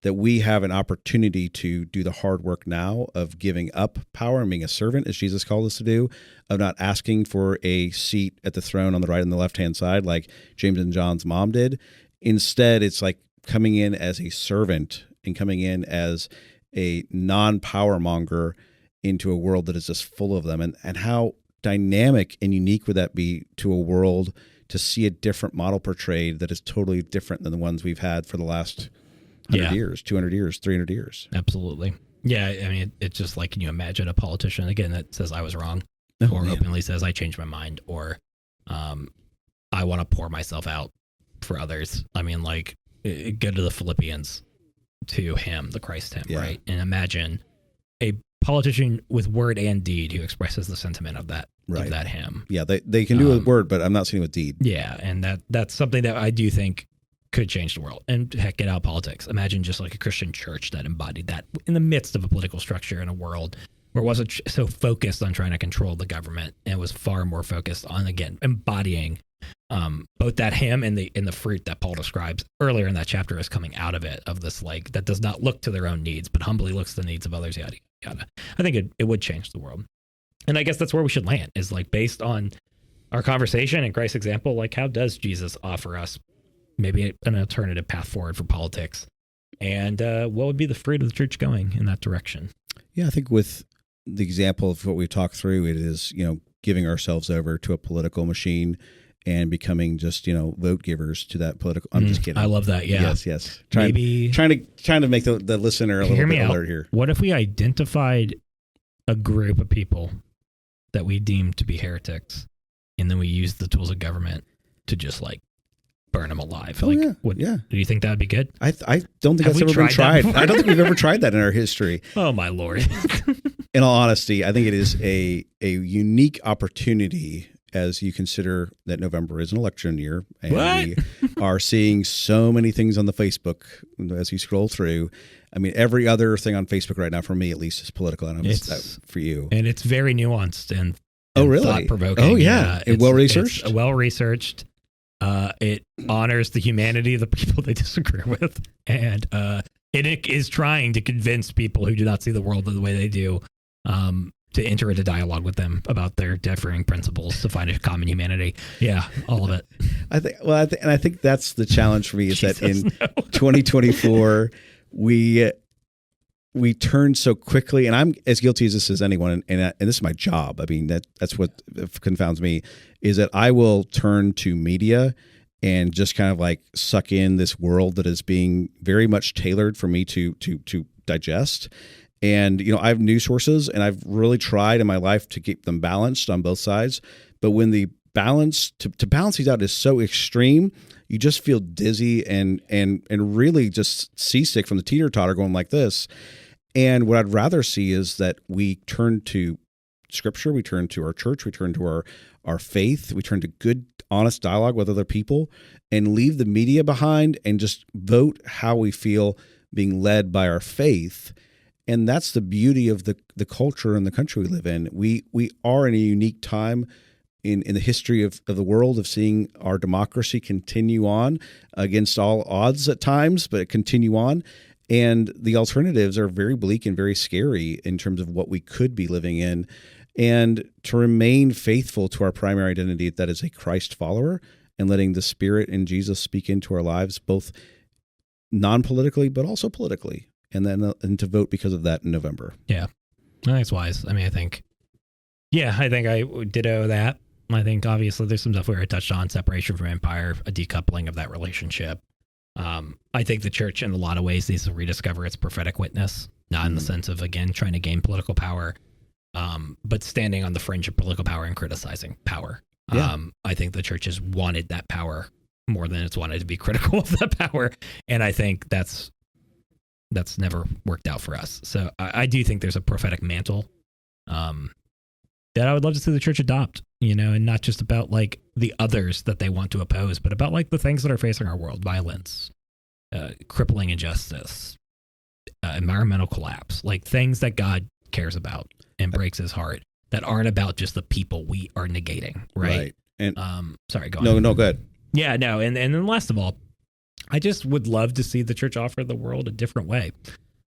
that we have an opportunity to do the hard work now of giving up power and being a servant, as Jesus called us to do, of not asking for a seat at the throne on the right and the left-hand side like James and John's mom did. Instead, it's like coming in as a servant and coming in as a non-power monger into a world that is just full of them. And how dynamic and unique would that be to a world to see a different model portrayed that is totally different than the ones we've had for the last 100 years, 200 years, 300 years. Absolutely. Yeah. I mean, it's just like, can you imagine a politician, again, that says I was wrong openly says I changed my mind, or I want to pour myself out for others. I mean, like, go to the Philippians, to him, the Christ hymn, right? And imagine a politician with word and deed who expresses the sentiment of that of that hymn. Yeah, they can do a word, but I'm not seeing with deed. Yeah, and that's something that I do think could change the world. And heck, get out of politics. Imagine just like a Christian church that embodied that in the midst of a political structure in a world where it wasn't so focused on trying to control the government, and was far more focused on, again, embodying both that hymn and the fruit that Paul describes earlier in that chapter as coming out of it, of this like that does not look to their own needs, but humbly looks to the needs of others. Yada yada. I think it would change the world, and I guess that's where we should land, is like based on our conversation and Christ's example. Like, how does Jesus offer us maybe an alternative path forward for politics, and what would be the fruit of the church going in that direction? Yeah, I think with the example of what we've talked through, it is giving ourselves over to a political machine and becoming just vote givers to that political. I'm just kidding. I love that. Yeah. Yes. Trying to make the listener a little bit alert here. What if we identified a group of people that we deemed to be heretics, and then we used the tools of government to just like burn them alive? Do you think that would be good? I don't think that's ever been tried. I don't think we've ever tried that in our history. Oh my Lord. In all honesty, I think it is a unique opportunity as you consider that November is an election year, and What? we are seeing so many things on the Facebook as you scroll through. I mean, every other thing on Facebook right now, for me at least, is political. I don't know if it's for you. And it's very nuanced and really? thought-provoking. Oh, yeah. And well-researched? It's well-researched. It honors the humanity of the people they disagree with. And it is trying to convince people who do not see the world the way they do to enter into dialogue with them about their differing principles to find a common humanity. Yeah, all of it. I think that's the challenge for me is that in 2024, we turn so quickly, and I'm as guilty as this as anyone, and this is my job. I mean, that's what confounds me, is that I will turn to media and just kind of like suck in this world that is being very much tailored for me to digest. And, you know, I have news sources, and I've really tried in my life to keep them balanced on both sides. But when the balance to balance these out is so extreme, you just feel dizzy and really just seasick from the teeter-totter going like this. And what I'd rather see is that we turn to Scripture, we turn to our church, we turn to our faith, we turn to good, honest dialogue with other people, and leave the media behind and just vote how we feel being led by our faith. And that's the beauty of the culture and the country we live in. We are in a unique time in the history of the world of seeing our democracy continue on against all odds at times, but continue on. And the alternatives are very bleak and very scary in terms of what we could be living in. And to remain faithful to our primary identity, that is a Christ follower, and letting the Spirit and Jesus speak into our lives, both non-politically, but also politically. And then and to vote because of that in November. Yeah, I think it's wise. I mean, I think I ditto that. I think obviously there's some stuff we already touched on: separation from empire, a decoupling of that relationship. I think the church, in a lot of ways, needs to rediscover its prophetic witness, not in the sense of, again, trying to gain political power, but standing on the fringe of political power and criticizing power. Yeah. I think the church has wanted that power more than it's wanted to be critical of that power, and I think that's never worked out for us. So I do think there's a prophetic mantle that I would love to see the church adopt, you know, and not just about like the others that they want to oppose, but about like the things that are facing our world: violence, crippling injustice, environmental collapse, like things that God cares about and breaks his heart, that aren't about just the people we are negating. Right. And sorry, go on. No, go ahead. Yeah, no. And then last of all, I just would love to see the church offer the world a different way.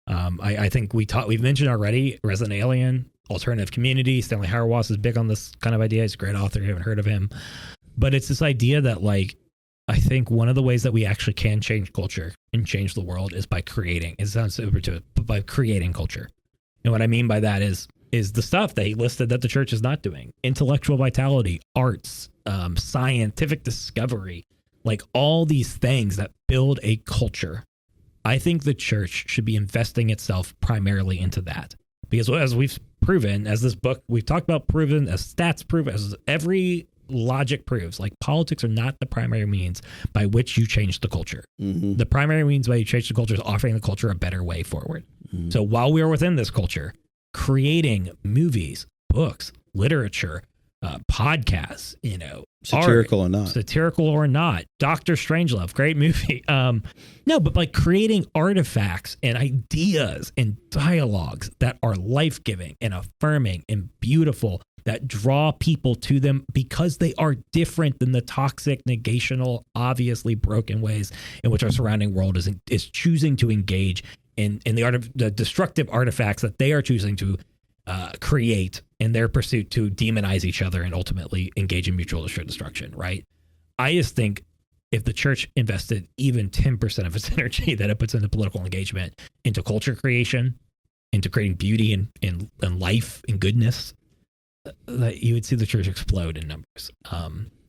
I think we've mentioned already Resident Alien, alternative community. Stanley Hauerwas is big on this kind of idea. He's a great author. You haven't heard of him. But it's this idea that, like, I think one of the ways that we actually can change culture and change the world is by creating. It sounds super to it, but by creating culture. And what I mean by that is the stuff that he listed that the church is not doing: intellectual vitality, arts, scientific discovery, like all these things that build a culture. I think the church should be investing itself primarily into that, because as we've proven, as this book we've talked about, proven, as stats prove, as every logic proves, like politics are not the primary means by which you change the culture. Mm-hmm. The primary means by you change the culture is offering the culture a better way forward. Mm-hmm. So while we are within this culture, creating movies, books, literature, podcasts, you know, satirical or not, Dr. Strangelove, great movie. No, but like creating artifacts and ideas and dialogues that are life-giving and affirming and beautiful, that draw people to them because they are different than the toxic, negational, obviously broken ways in which our surrounding world is choosing to engage in the destructive artifacts that they are choosing to create in their pursuit to demonize each other and ultimately engage in mutual destruction, right? I just think if the church invested even 10% of its energy that it puts into political engagement into culture creation, into creating beauty and life and goodness, that you would see the church explode in numbers.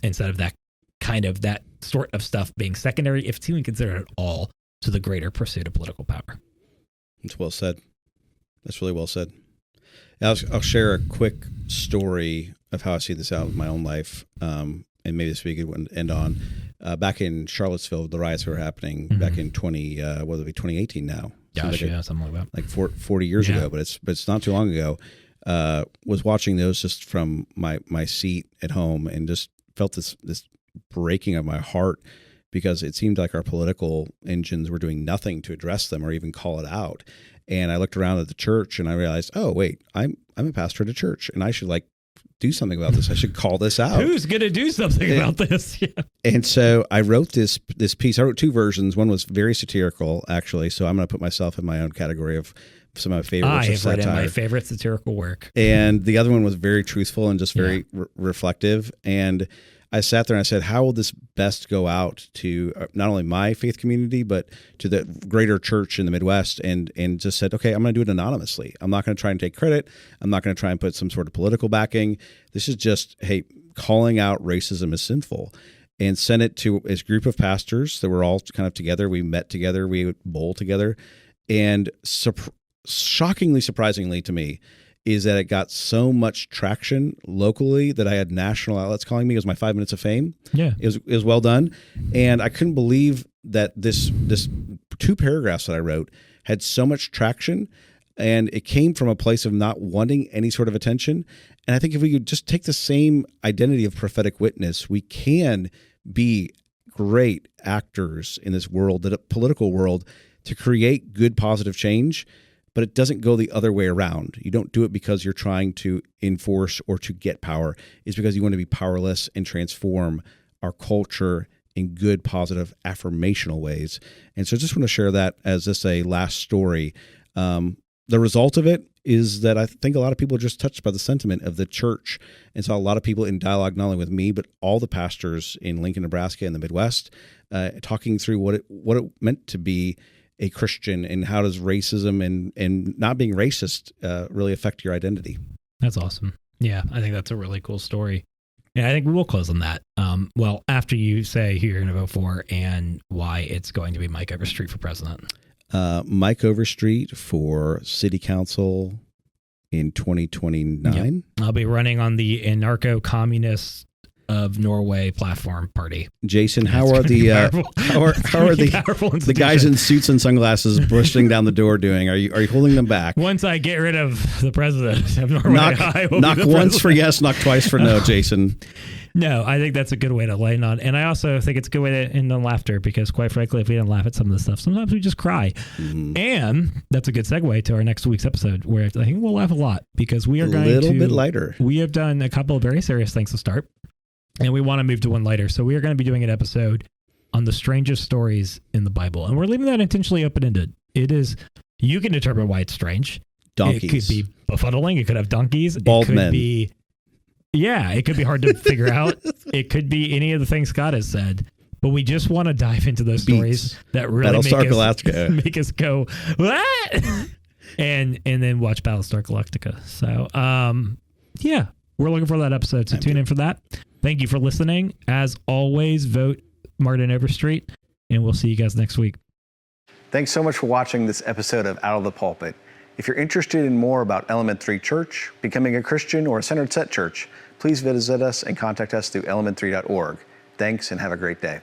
Instead of that sort of stuff being secondary, if it's even considered at all, to the greater pursuit of political power. That's well said. That's really well said. I'll share a quick story of how I see this out in my own life, and maybe this would be a good one to end on. Back in Charlottesville, the riots were happening back in 2018 now. Gosh, something like that. Like 40 years ago, but it's not too long ago. was watching those just from my seat at home, and just felt this breaking of my heart, because it seemed like our political engines were doing nothing to address them or even call it out. And I looked around at the church and I realized, oh wait, I'm a pastor at a church, and I should do something about this. I should call this out. Who's going to do something about this? Yeah. And so I wrote this piece. I wrote 2 versions. One was very satirical, actually. So I'm going to put myself in my own category of some of my favorite works of satire. I have written my favorite satirical work. And the other one was very truthful and just very reflective. And I sat there and I said, how will this best go out to not only my faith community, but to the greater church in the Midwest? And just said, okay, I'm going to do it anonymously. I'm not going to try and take credit. I'm not going to try and put some sort of political backing. This is just, hey, calling out racism is sinful. And sent it to a group of pastors that were all kind of together. We met together. We would bowl together. And shockingly, surprisingly to me, is that it got so much traction locally that I had national outlets calling me. It was my 5 minutes of fame. Yeah. It was well done. And I couldn't believe that this 2 paragraphs that I wrote had so much traction, and it came from a place of not wanting any sort of attention. And I think if we could just take the same identity of prophetic witness, we can be great actors in this world, the political world, to create good, positive change. But it doesn't go the other way around. You don't do it because you're trying to enforce or to get power. It's because you want to be powerless and transform our culture in good, positive, affirmational ways. And so I just want to share that as just a last story. The result of it is that I think a lot of people are just touched by the sentiment of the church. And so a lot of people in dialogue, not only with me, but all the pastors in Lincoln, Nebraska, and the Midwest, talking through what it meant to be a Christian, and how does racism and not being racist really affect your identity. That's awesome. Yeah, I think that's a really cool story. Yeah, I think we will close on that. Well, after you say who you're going to vote for and why it's going to be Mike Overstreet for president. Mike Overstreet for city council in 2029. Yep. I'll be running on the anarcho-communist of Norway platform party. Jason, how are the guys in suits and sunglasses bursting down the door doing? Are you holding them back? Once I get rid of the president of Norway, knock once for yes, knock twice for no, Jason. No, I think that's a good way to lighten on. And I also think it's a good way to end on laughter, because quite frankly, if we didn't laugh at some of this stuff, sometimes we just cry. Mm-hmm. And that's a good segue to our next week's episode, where I think we'll laugh a lot, because we are going to... A little bit lighter. We have done a couple of very serious things to start, and we want to move to one lighter. So we are going to be doing an episode on the strangest stories in the Bible. And we're leaving that intentionally open-ended. It is... You can determine why it's strange. Donkeys. It could be befuddling. It could have donkeys. Bald men. It could be hard to figure out. It could be any of the things Scott has said, but we just want to dive into those stories that really make us go, what? and then watch Battlestar Galactica. So, we're looking for that episode. So tune in for that. Thank you for listening. As always, vote Martin Overstreet, and we'll see you guys next week. Thanks so much for watching this episode of Out of the Pulpit. If you're interested in more about Element 3 Church, becoming a Christian, or a Centered Set Church, please visit us and contact us through element3.org. Thanks, and have a great day.